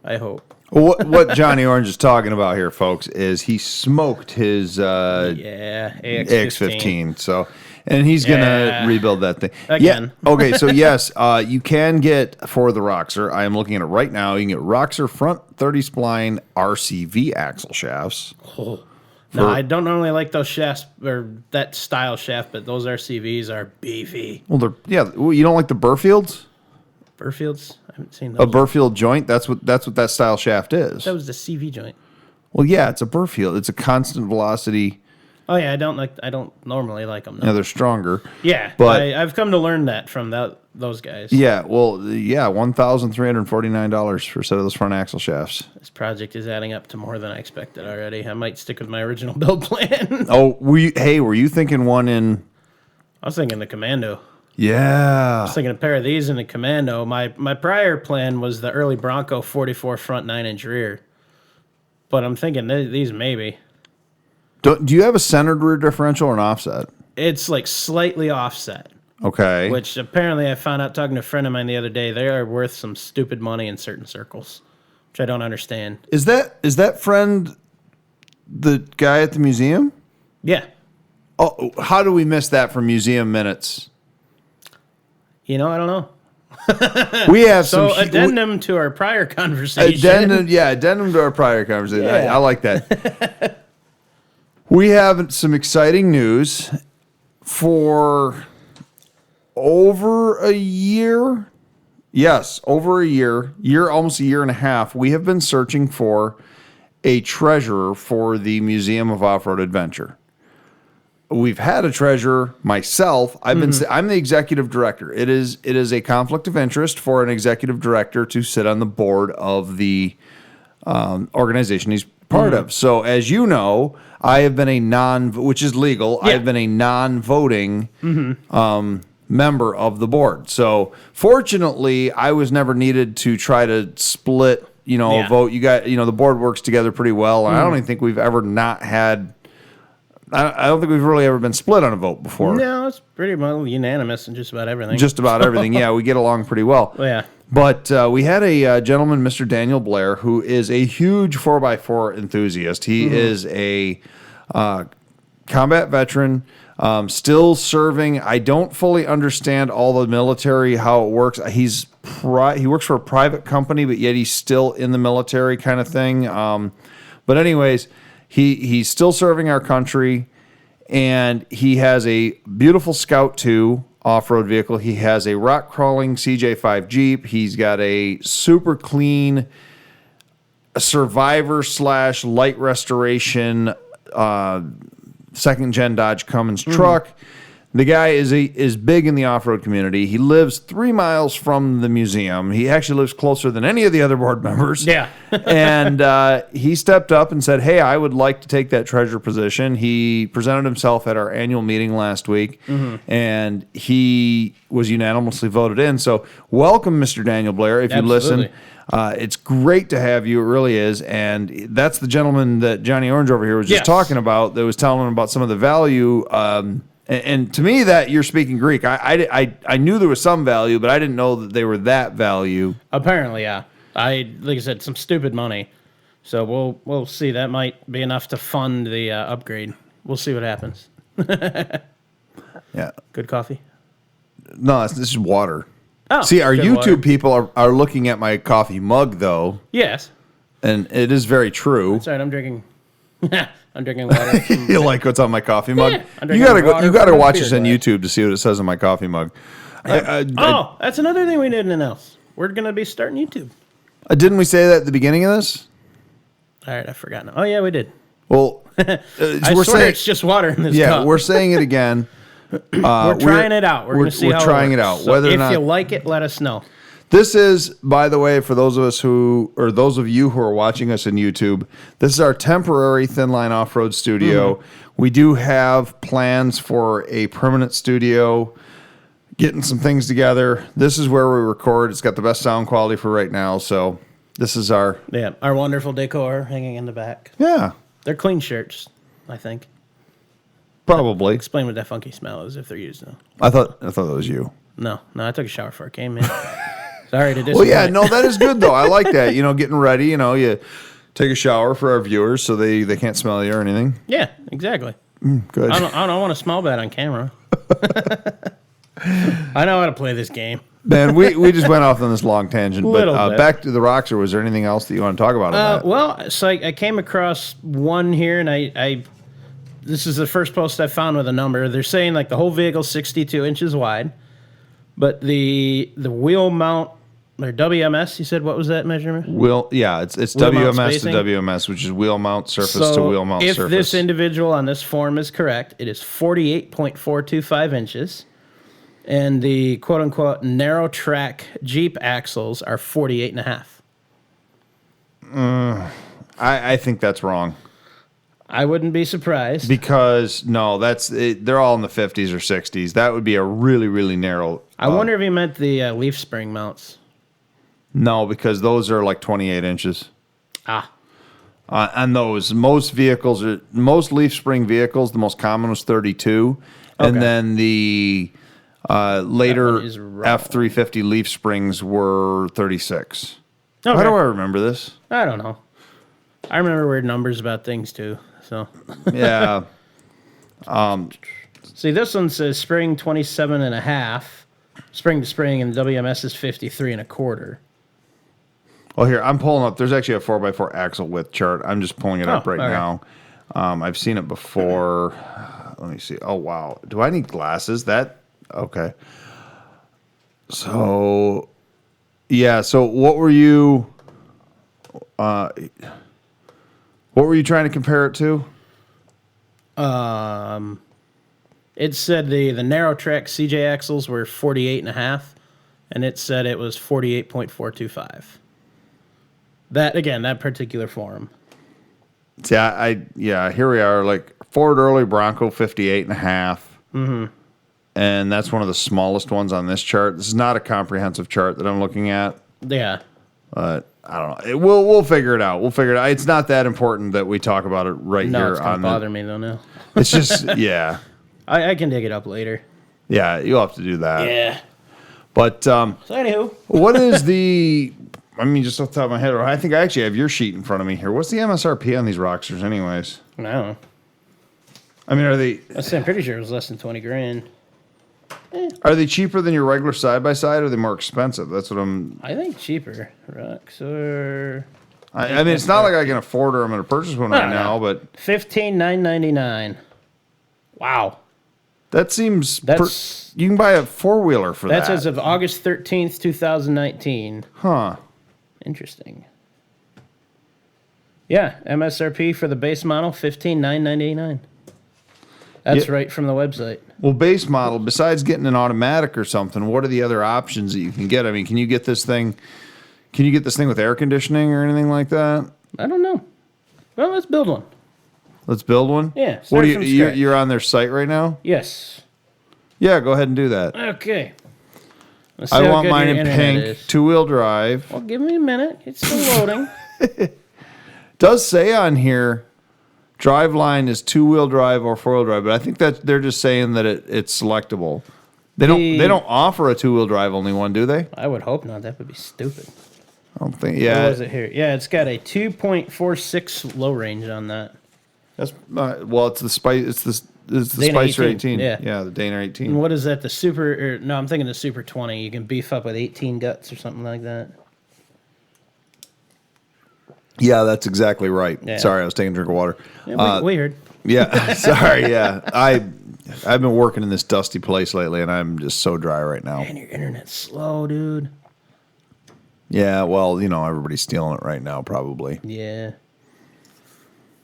S2: I hope.
S1: Well, what Johnny Orange is talking about here, folks, is he smoked his AX15. So, and he's gonna rebuild that thing
S2: again.
S1: Yeah. Okay. So yes, you can get for the Roxor. I am looking at it right now. You can get Roxor front 30 spline RCV axle shafts.
S2: No, I don't normally like those shafts or that style shaft, but those RCVs are beefy.
S1: Well, you don't like the Burfields?
S2: Burfields? I haven't seen those.
S1: A Burfield joint. That's what that style shaft is.
S2: That was the CV joint.
S1: Well, yeah, it's a Burfield. It's a constant velocity.
S2: Oh yeah, I don't normally like them. No.
S1: Yeah, they're stronger.
S2: Yeah,
S1: but
S2: I've come to learn that from those guys.
S1: Yeah, well, yeah, $1,349 for a set of those front axle shafts.
S2: This project is adding up to more than I expected already. I might stick with my original build plan.
S1: Oh, were you thinking one in?
S2: I was thinking the Commando.
S1: Yeah.
S2: I was thinking a pair of these in the Commando. My prior plan was the early Bronco 44 front 9-inch rear. But I'm thinking these maybe.
S1: Do you have a centered rear differential or an offset?
S2: It's like slightly offset.
S1: Okay.
S2: Which apparently I found out talking to a friend of mine the other day. They are worth some stupid money in certain circles, which I don't understand.
S1: Is that friend the guy at the museum?
S2: Yeah.
S1: Oh, how do we miss that from museum minutes?
S2: I don't know.
S1: We have
S2: some addendum to our prior conversation.
S1: Addendum to our prior conversation.
S2: Yeah.
S1: I like that. We have some exciting news. For over a year, almost a year and a half, we have been searching for a treasurer for the Museum of Off-Road Adventure. We've had a treasurer myself. I'm the executive director. It is a conflict of interest for an executive director to sit on the board of the organization he's part of. So as you know, I have been which is legal. Yeah. I have been a non-voting member of the board. So fortunately, I was never needed to try to split, a vote. You got, the board works together pretty well. And I don't even think we've ever not had. I don't think we've really ever been split on a vote before.
S2: No, it's pretty well unanimous in just about everything.
S1: Just about everything. Yeah, we get along pretty well.
S2: Yeah.
S1: But we had a gentleman, Mr. Daniel Blair, who is a huge 4x4 enthusiast. He is a combat veteran, still serving. I don't fully understand all the military, how it works. He works for a private company, but yet he's still in the military kind of thing. But anyways, he's still serving our country, and he has a beautiful Scout 2 off-road vehicle. He has a rock-crawling CJ5 Jeep. He's got a super clean Survivor/light restoration second-gen Dodge Cummins truck. The guy is big in the off-road community. He lives 3 miles from the museum. He actually lives closer than any of the other board members.
S2: Yeah.
S1: And he stepped up and said, hey, I would like to take that treasurer position. He presented himself at our annual meeting last week, and he was unanimously voted in. So welcome, Mr. Daniel Blair, if you listen. It's great to have you. It really is. And that's the gentleman that Johnny Orange over here was just talking about, that was telling him about some of the value. And to me, that you're speaking Greek. I knew there was some value, but I didn't know that they were that value.
S2: Apparently, yeah. Like I said, some stupid money. So we'll see. That might be enough to fund the upgrade. We'll see what happens.
S1: Yeah.
S2: Good coffee.
S1: No, this is water.
S2: Oh,
S1: See, our
S2: good
S1: YouTube
S2: water.
S1: people are looking at my coffee mug, though,
S2: Yes.
S1: and it is very true.
S2: That's right. I'm drinking. I'm drinking water. From,
S1: You like what's on my coffee mug?
S2: Yeah, I'm
S1: you
S2: drinking
S1: gotta go.
S2: water
S1: You gotta
S2: from a
S1: watch
S2: beer
S1: this on
S2: glass.
S1: YouTube to see what it says on my coffee mug.
S2: Oh, that's another thing we didn't announce. We're gonna be starting YouTube.
S1: Didn't we say that at the beginning of this?
S2: All right, I forgot now. Oh yeah, we did.
S1: Well,
S2: I
S1: we're
S2: swear
S1: saying
S2: it's just water in this
S1: yeah,
S2: cup.
S1: we're saying it again.
S2: We're trying it out. We're going to see
S1: we're
S2: how
S1: trying
S2: it
S1: it
S2: works.
S1: out.
S2: So
S1: Whether or
S2: if
S1: not
S2: you like it, let us know.
S1: this is, by the way, for those of us those of you who are watching us on YouTube, this is our temporary Thin Line Off-Road studio.
S2: Mm-hmm.
S1: We do have plans for a permanent studio, getting some things together. This is where we record. It's got the best sound quality for right now. So this is our
S2: wonderful decor hanging in the back.
S1: yeah,
S2: They're clean shirts, I think.
S1: probably.
S2: Explain what that funky smell is if they're used though.
S1: I thought that was you.
S2: No, I took a shower before I came in. Sorry to disappoint.
S1: Well, yeah, no, that is good though. I like that. Getting ready. You take a shower for our viewers so they can't smell you or anything.
S2: Yeah, exactly.
S1: Good.
S2: I don't want to smell bad on camera. I know how to play this game.
S1: Man, we just went off on this long tangent.
S2: Little
S1: But
S2: bit.
S1: back to the Roxor. Was there anything else that you want to talk about on that?
S2: Well, so I came across one here, and I this is the first post I found with a number. They're saying like the whole vehicle's 62 inches wide, but the wheel mount or WMS. You said what was that measurement?
S1: It's
S2: Wheel mount
S1: WMS to
S2: spacing?
S1: WMS, which is wheel mount surface to wheel mount
S2: if
S1: surface.
S2: this individual on this form is correct, it is 48.425 inches, and the quote unquote narrow track Jeep axles are 48.5.
S1: I think that's wrong.
S2: I wouldn't be surprised.
S1: Because no, they're all in the 50s or 60s. That would be a really, really narrow.
S2: I wonder if he meant the leaf spring mounts.
S1: No, because those are like 28 inches.
S2: Ah,
S1: On those, most leaf spring vehicles, the most common was 32,
S2: Okay.
S1: and then the later
S2: one is wrong.
S1: F350 leaf springs were 36.
S2: okay.
S1: How do I remember this?
S2: I don't know. I remember weird numbers about things too. So
S1: Yeah,
S2: see, this one says spring 27.5, spring to spring, and WMS is 53.25.
S1: well, here I'm pulling up. There's actually a 4x4 axle width chart. I'm just pulling it up right
S2: okay.
S1: now. I've seen it before. Let me see. Oh wow, do I need glasses? Okay. So, yeah. So, what were you trying to compare it to?
S2: It said the narrow track CJ axles were 48.5, and it said it was 48.425. That particular form.
S1: See, here we are, like Ford Early Bronco 58.5. Mm-hmm. And that's one of the smallest ones on this chart. This is not a comprehensive chart that I'm looking at.
S2: Yeah.
S1: But I don't know. We'll figure it out. It's not that important that we talk about it right
S2: No,
S1: here
S2: it's going
S1: on
S2: to bother me though now.
S1: It's just yeah.
S2: I can dig it up later.
S1: Yeah, you'll have to do that.
S2: Yeah.
S1: But
S2: So anywho,
S1: what is the just off the top of my head, I think I actually have your sheet in front of me here. What's the MSRP on these Roxors anyways?
S2: I don't know.
S1: Are they
S2: I'm pretty sure it was less than 20 grand.
S1: Are they cheaper than your regular side-by-side, or are they more expensive? That's what
S2: I think cheaper. Roxor.
S1: it's not like I can afford or I'm going to purchase one right now, but
S2: $15,999. Wow.
S1: that seems...
S2: That's-
S1: you can buy a four-wheeler for that.
S2: That's as of August 13th, 2019.
S1: Huh.
S2: Interesting. Yeah, MSRP for the base model, $15,999. That's
S1: Yeah.
S2: right from the website.
S1: Well, base model, besides getting an automatic or something, what are the other options that you can get? Can you get this thing... Can you get this thing with air conditioning or anything like that?
S2: I don't know. Well, let's build one.
S1: Let's build one?
S2: Yeah,
S1: What
S2: start
S1: do
S2: from
S1: you're,
S2: scratch.
S1: you're on their site right now?
S2: Yes.
S1: Yeah, go ahead and do that.
S2: Okay. Let's see
S1: I
S2: how
S1: want
S2: good
S1: mine
S2: your
S1: in
S2: internet
S1: pink,
S2: is.
S1: two-wheel drive.
S2: Well, give me a minute. It's still loading.
S1: Does say on here, drive line is two-wheel drive or four-wheel drive, but I think that they're just saying that it's selectable. They don't offer a two-wheel drive only one, do they?
S2: I would hope not. That would be stupid.
S1: I don't think.
S2: What
S1: Yeah,
S2: was it here? Yeah, it's got a 2.46 low range on that.
S1: that's well. It's the spice. It's this It's the
S2: Dana
S1: Spicer
S2: 18,
S1: 18.
S2: yeah.
S1: The Dana 18.
S2: And what is that? The Super? No, I'm thinking the Super 20. You can beef up with 18 guts or something like that.
S1: Yeah, that's exactly right.
S2: Yeah.
S1: Sorry, I was taking a drink of water.
S2: Yeah, weird.
S1: Yeah, sorry. Yeah, I've been working in this dusty place lately, and I'm just so dry right now.
S2: Man, your internet's slow, dude.
S1: Yeah, well, everybody's stealing it right now, probably.
S2: Yeah.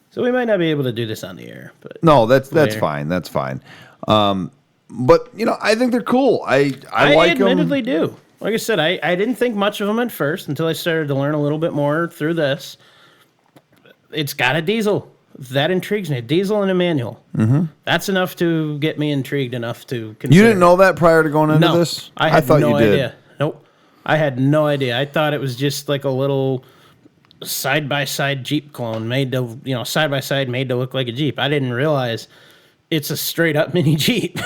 S2: So we might not be able to do this on the air, but
S1: No, that's
S2: later.
S1: fine. That's fine. But I think they're cool. I like them.
S2: I admittedly do. Like I said, I didn't think much of them at first until I started to learn a little bit more through this. It's got a diesel. That intrigues me. A diesel and a manual. Mm-hmm. That's enough to get me intrigued enough to consider.
S1: You didn't know that prior to going into
S2: No,
S1: this?
S2: I had
S1: thought
S2: no
S1: you did.
S2: idea. Nope. I had no idea. I thought it was just like a little side-by-side Jeep clone made to, side-by-side made to look like a Jeep. I didn't realize it's a straight-up mini Jeep.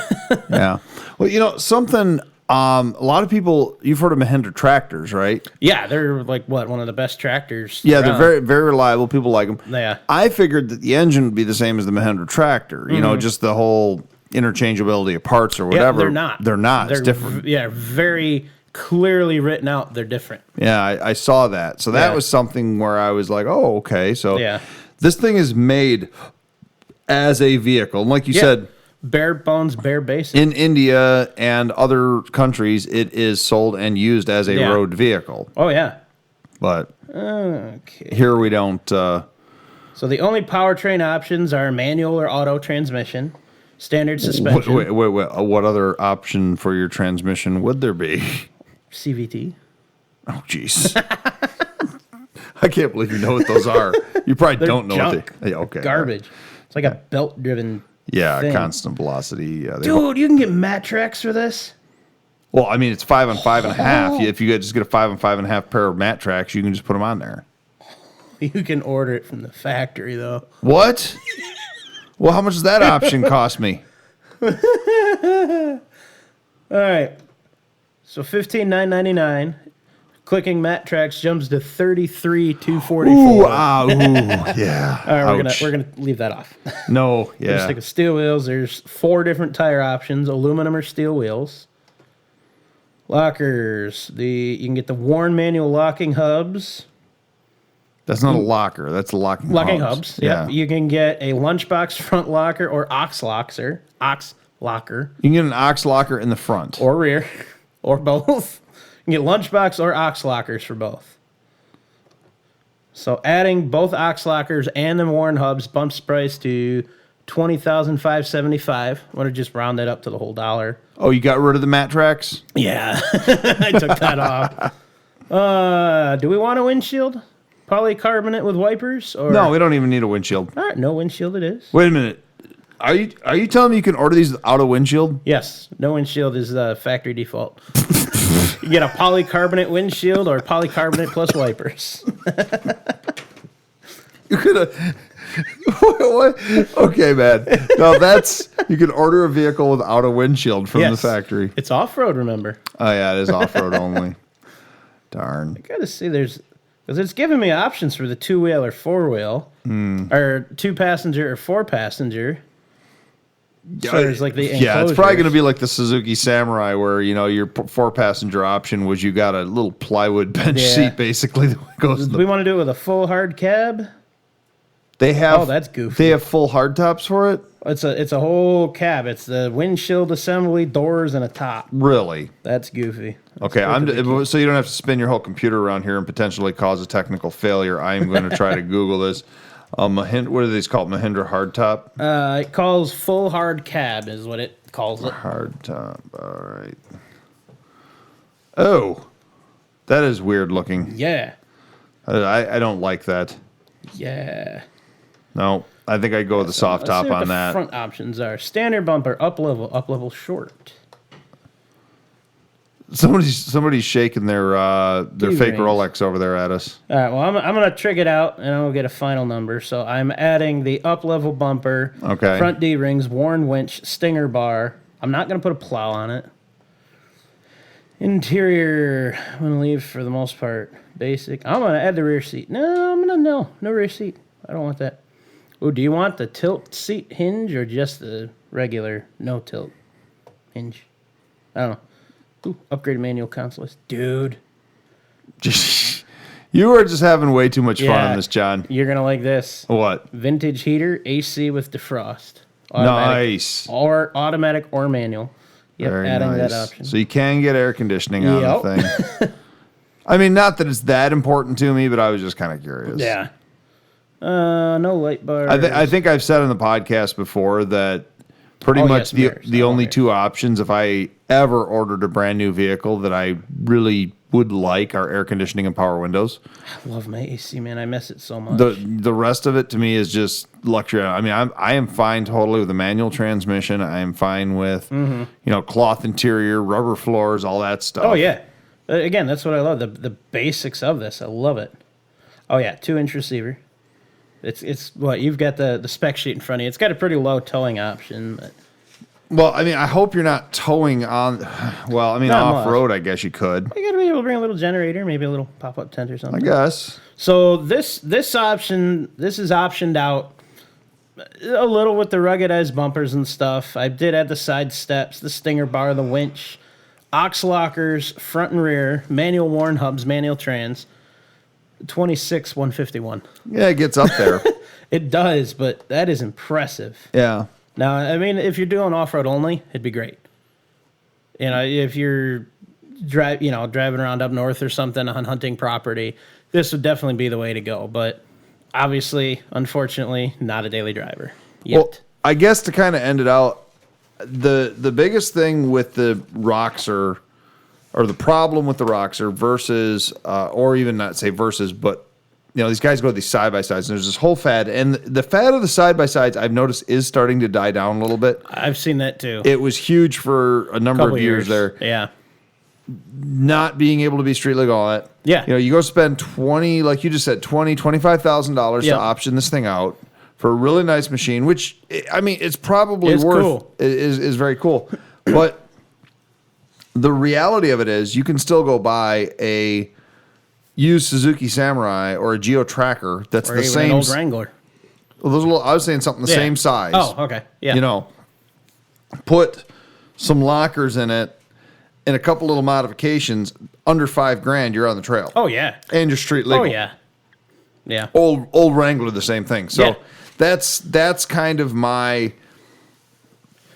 S1: Yeah. Well, something, a lot of people, you've heard of Mahindra tractors, right?
S2: Yeah, they're like, one of the best tractors.
S1: Yeah,
S2: around.
S1: they're very, very reliable. People like them.
S2: Yeah.
S1: I figured that the engine would be the same as the Mahindra tractor, just the whole interchangeability of parts or whatever.
S2: Yeah, they're not.
S1: They're not. It's different.
S2: Very clearly written out. They're different.
S1: Yeah, I saw that. So that
S2: Yeah.
S1: was something where I was like, oh, okay. So
S2: Yeah.
S1: this thing is made as a vehicle. And like you said,
S2: bare bones, bare basic.
S1: in India and other countries, it is sold and used as a
S2: Yeah.
S1: road vehicle.
S2: Oh, yeah.
S1: But
S2: Okay.
S1: here we don't.
S2: So the only powertrain options are manual or auto transmission, standard suspension,
S1: Wait. What other option for your transmission would there be?
S2: CVT.
S1: Oh, jeez. I can't believe you know what those are. You probably
S2: They're
S1: don't know
S2: junk.
S1: what they. Yeah, okay.
S2: Garbage. It's like a belt-driven
S1: Yeah,
S2: thing.
S1: constant velocity. Yeah,
S2: Dude, you can get mat tracks for this?
S1: well, I mean, it's 5 on 5.5. If you just get a 5 on 5.5 pair of mat tracks, you can just put them on there.
S2: You can order it from the factory, though.
S1: What? Well, how much does that option cost me?
S2: All right. So $15,999. Clicking mat tracks jumps to $33,244.
S1: Ooh, yeah.
S2: All right,
S1: Ouch.
S2: we're gonna leave that off.
S1: No,
S2: Just
S1: yeah.
S2: stick with steel wheels. There's 4 different tire options: aluminum or steel wheels. Lockers. You can get the Warn manual locking hubs.
S1: That's not a locker. That's a locking
S2: Hubs.
S1: Yeah.
S2: Yep. You can get a lunchbox front locker or ox locker.
S1: You can get an ox locker in the front.
S2: Or rear, or both. You can get lunchbox or ox lockers for both. So adding both ox lockers and the Warn hubs bumps price to $20,575. I want to just round that up to the whole dollar.
S1: Oh, you got rid of the mat tracks?
S2: Yeah, I took that off. Do we want a windshield? Polycarbonate with wipers? Or
S1: No, we don't even need a windshield.
S2: all right, no windshield. It is.
S1: Wait a minute. Are you telling me you can order these without a windshield?
S2: Yes, no windshield is the factory default. You get a polycarbonate windshield or polycarbonate plus wipers.
S1: You could have. What? Okay, man. No, you can order a vehicle without a windshield from the
S2: Yes.
S1: factory.
S2: It's off-road, remember?
S1: Oh yeah, it is off road only. Darn.
S2: Gotta see, because it's giving me options for the 2-wheel or 4-wheel, or 2-passenger or 4-passenger. So there's like the
S1: Yeah, it's probably going to
S2: enclosures.
S1: be like the Suzuki Samurai, where your 4-passenger option was you got a little plywood bench
S2: Yeah.
S1: seat, basically that goes.
S2: Do we want to do it with a full hard cab?
S1: They have.
S2: Oh, that's goofy.
S1: They have full hardtops for it.
S2: It's a whole cab. It's the windshield assembly, doors, and a top.
S1: Really?
S2: That's goofy.
S1: Okay, so you don't have to spin your whole computer around here and potentially cause a technical failure. I am going to try to Google this. Mahindra, what are these called? Mahindra hardtop?
S2: It calls full hard cab is what it calls it.
S1: Hardtop. All right. Oh, that is weird looking.
S2: Yeah.
S1: I don't like that.
S2: Yeah.
S1: No, I think I'd go with the soft
S2: Let's
S1: top
S2: see what
S1: on
S2: the
S1: that.
S2: front options are. Standard bumper, up level short.
S1: Somebody's shaking their fake
S2: rings.
S1: Rolex over there at us.
S2: All right, well, I'm going to trig it out, and I'll get a final number. So I'm adding the up-level bumper,
S1: Okay.
S2: front D-rings, Warn winch, stinger bar. I'm not going to put a plow on it. Interior, I'm going to leave for the most part basic. I'm going to add the rear seat. No rear seat. I don't want that. Oh, do you want the tilt seat hinge or just the regular no tilt hinge. I don't know. Ooh, upgraded manual console. Dude.
S1: You are just having way too much fun
S2: Yeah.
S1: on this, John.
S2: You're going to like this.
S1: What?
S2: Vintage heater, AC with defrost.
S1: Nice.
S2: Or automatic or manual. Yep,
S1: Very
S2: adding
S1: nice.
S2: that option.
S1: So you can get air conditioning on
S2: Yep.
S1: the thing. I mean, not that it's that important to me, but I was just kind of curious.
S2: Yeah. No light bar.
S1: I think I've said on the podcast before that pretty much the only two options if I ever ordered a brand new vehicle that I really would like are air conditioning and power windows.
S2: I love my AC, man. I miss it so much.
S1: The rest of it to me is just luxury. I mean, I am fine totally with a manual transmission. I am fine with cloth interior, rubber floors, all that stuff.
S2: Oh yeah. Again, that's what I love. The basics of this. I love it. Oh yeah, 2-inch receiver. It's what you've got the spec sheet in front of you. It's got a pretty low towing option. But
S1: Well, I mean, I hope you're not towing on. Well, I mean,
S2: Not
S1: off road, I guess you could.
S2: you got to be able to bring a little generator, maybe a little pop up tent or
S1: I
S2: something.
S1: guess.
S2: So this is optioned out a little with the ruggedized bumpers and stuff. I did add the side steps, the stinger bar, the winch, aux lockers, front and rear, manual Warren hubs, manual trans. 26,151.
S1: Yeah, it gets up there.
S2: It does, but that is impressive.
S1: Yeah.
S2: Now, I mean, if you're doing off-road only, it'd be great. You know, if you're driving around up north or something on hunting property, this would definitely be the way to go. But obviously, unfortunately, not a daily driver yet.
S1: Well, I guess to kind of end it out, the biggest thing with the Roxor, or the problem with the Roxor versus, or even not say versus, but these guys go to these side-by-sides, and there's this whole fad. And the fad of the side-by-sides, I've noticed, is starting to die down a little bit.
S2: I've seen that too.
S1: It was huge for a number of years there.
S2: Yeah.
S1: Not being able to be street legal on it.
S2: Yeah.
S1: You go spend like you just said, $25,000
S2: Yep.
S1: to option this thing out for a really nice machine, which, I mean, it's probably
S2: It's
S1: worth,
S2: cool.
S1: is very cool. But the reality of it is you can still go buy a used Suzuki Samurai or a Geo Tracker that's
S2: Or
S1: the
S2: even
S1: same.
S2: an old Wrangler.
S1: Well, I was saying something the
S2: Yeah.
S1: same size.
S2: Oh, okay. Yeah.
S1: Put some lockers in it and a couple little modifications. Under $5,000, you're on the trail.
S2: Oh, yeah.
S1: And you're street legal.
S2: Oh, yeah. Yeah.
S1: Old Wrangler, the same thing. So
S2: Yeah.
S1: that's kind of my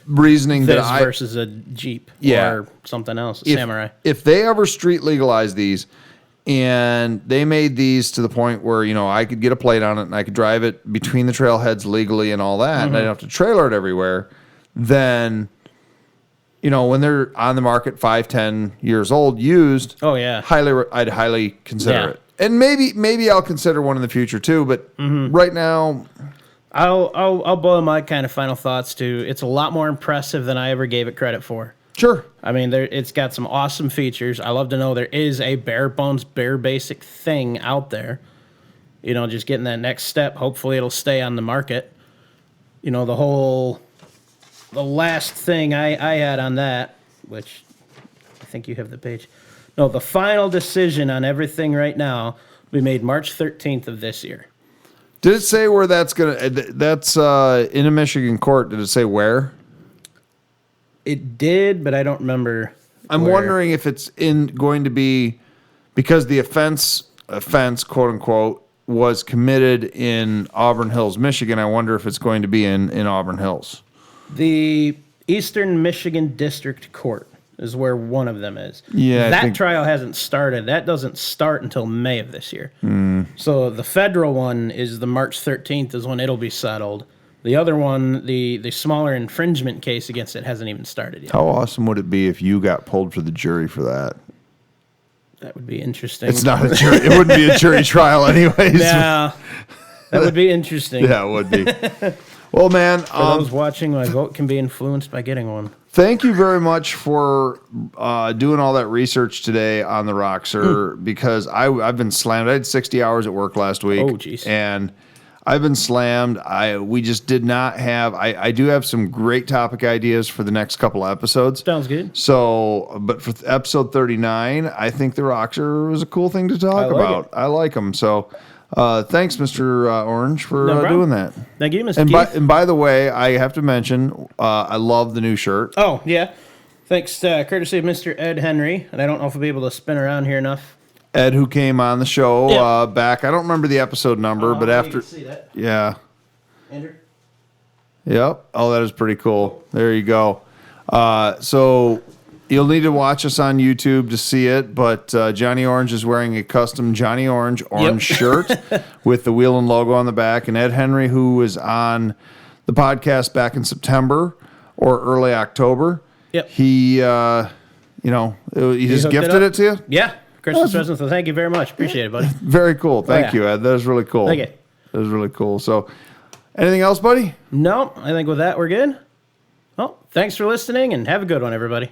S1: reasoning
S2: This
S1: that
S2: versus a Jeep or something else, a Samurai.
S1: If they ever street legalize these, and they made these to the point where I could get a plate on it and I could drive it between the trailheads legally and all that, and I don't have to trailer it everywhere, then when they're on the market 5-10 years old used,
S2: Oh, yeah.
S1: I'd highly consider
S2: Yeah.
S1: it. And maybe I'll consider one in the future too, but right now,
S2: I'll boil my kind of final thoughts to it's a lot more impressive than I ever gave it credit for.
S1: sure.
S2: I mean, it's got some awesome features. I love to know there is a bare bones, bare basic thing out there. Just getting that next step. Hopefully it'll stay on the market. The last thing I had on that, which I think you have the page. No, the final decision on everything right now will be made March 13th of this year.
S1: Did it say where that's that's in a Michigan court? Did it say where?
S2: It did, but I don't remember.
S1: I'm
S2: where.
S1: wondering if it's going to be because the offense, quote unquote, was committed in Auburn Hills, Michigan. I wonder if it's going to be in Auburn Hills.
S2: The Eastern Michigan District Court is where one of them is.
S1: Yeah,
S2: that trial hasn't started. That doesn't start until May of this year. So the federal one is the March 13th is when it'll be settled. The other one, the smaller infringement case against it hasn't even started yet.
S1: How awesome would it be if you got pulled for the jury for that?
S2: That would be interesting.
S1: It's not a jury. It wouldn't be a jury trial anyways.
S2: Yeah, that would be interesting.
S1: Yeah, it would be. Well, man,
S2: For those watching, my vote can be influenced by getting one.
S1: thank you very much for doing all that research today on the Roxor because I've been slammed. I had 60 hours at work last week.
S2: Oh, jeez.
S1: And I've been slammed. We just did not have. I do have some great topic ideas for the next couple of episodes.
S2: Sounds good.
S1: So, but for episode 39, I think the Roxor was a cool thing to talk
S2: I like
S1: about. I like them. So, Thanks, Mr. Orange, for
S2: No problem.
S1: doing that.
S2: Thank you, Mr.
S1: And
S2: Keith.
S1: by the way, I have to mention, I love the new shirt.
S2: Oh, yeah. Thanks, courtesy of Mr. Ed Henry. And I don't know if I'll be able to spin around here enough.
S1: Ed, who came on the show
S2: Yeah.
S1: back, I don't remember the episode number, but
S2: You
S1: after,
S2: can see that.
S1: yeah.
S2: Andrew?
S1: Yep. Oh, that is pretty cool. There you go. So you'll need to watch us on YouTube to see it, but Johnny Orange is wearing a custom Johnny Orange shirt with the Wheelin' logo on the back. And Ed Henry, who was on the podcast back in September or early October,
S2: Yep.
S1: he just
S2: hooked
S1: gifted it to you?
S2: Yeah. Christmas present, so thank you very much. Appreciate it, buddy.
S1: Very cool. Thank
S2: yeah.
S1: you, Ed. That was really cool.
S2: Thank you.
S1: That was really cool. So anything else, buddy?
S2: No, I think with that, we're good. Well, thanks for listening, and have a good one, everybody.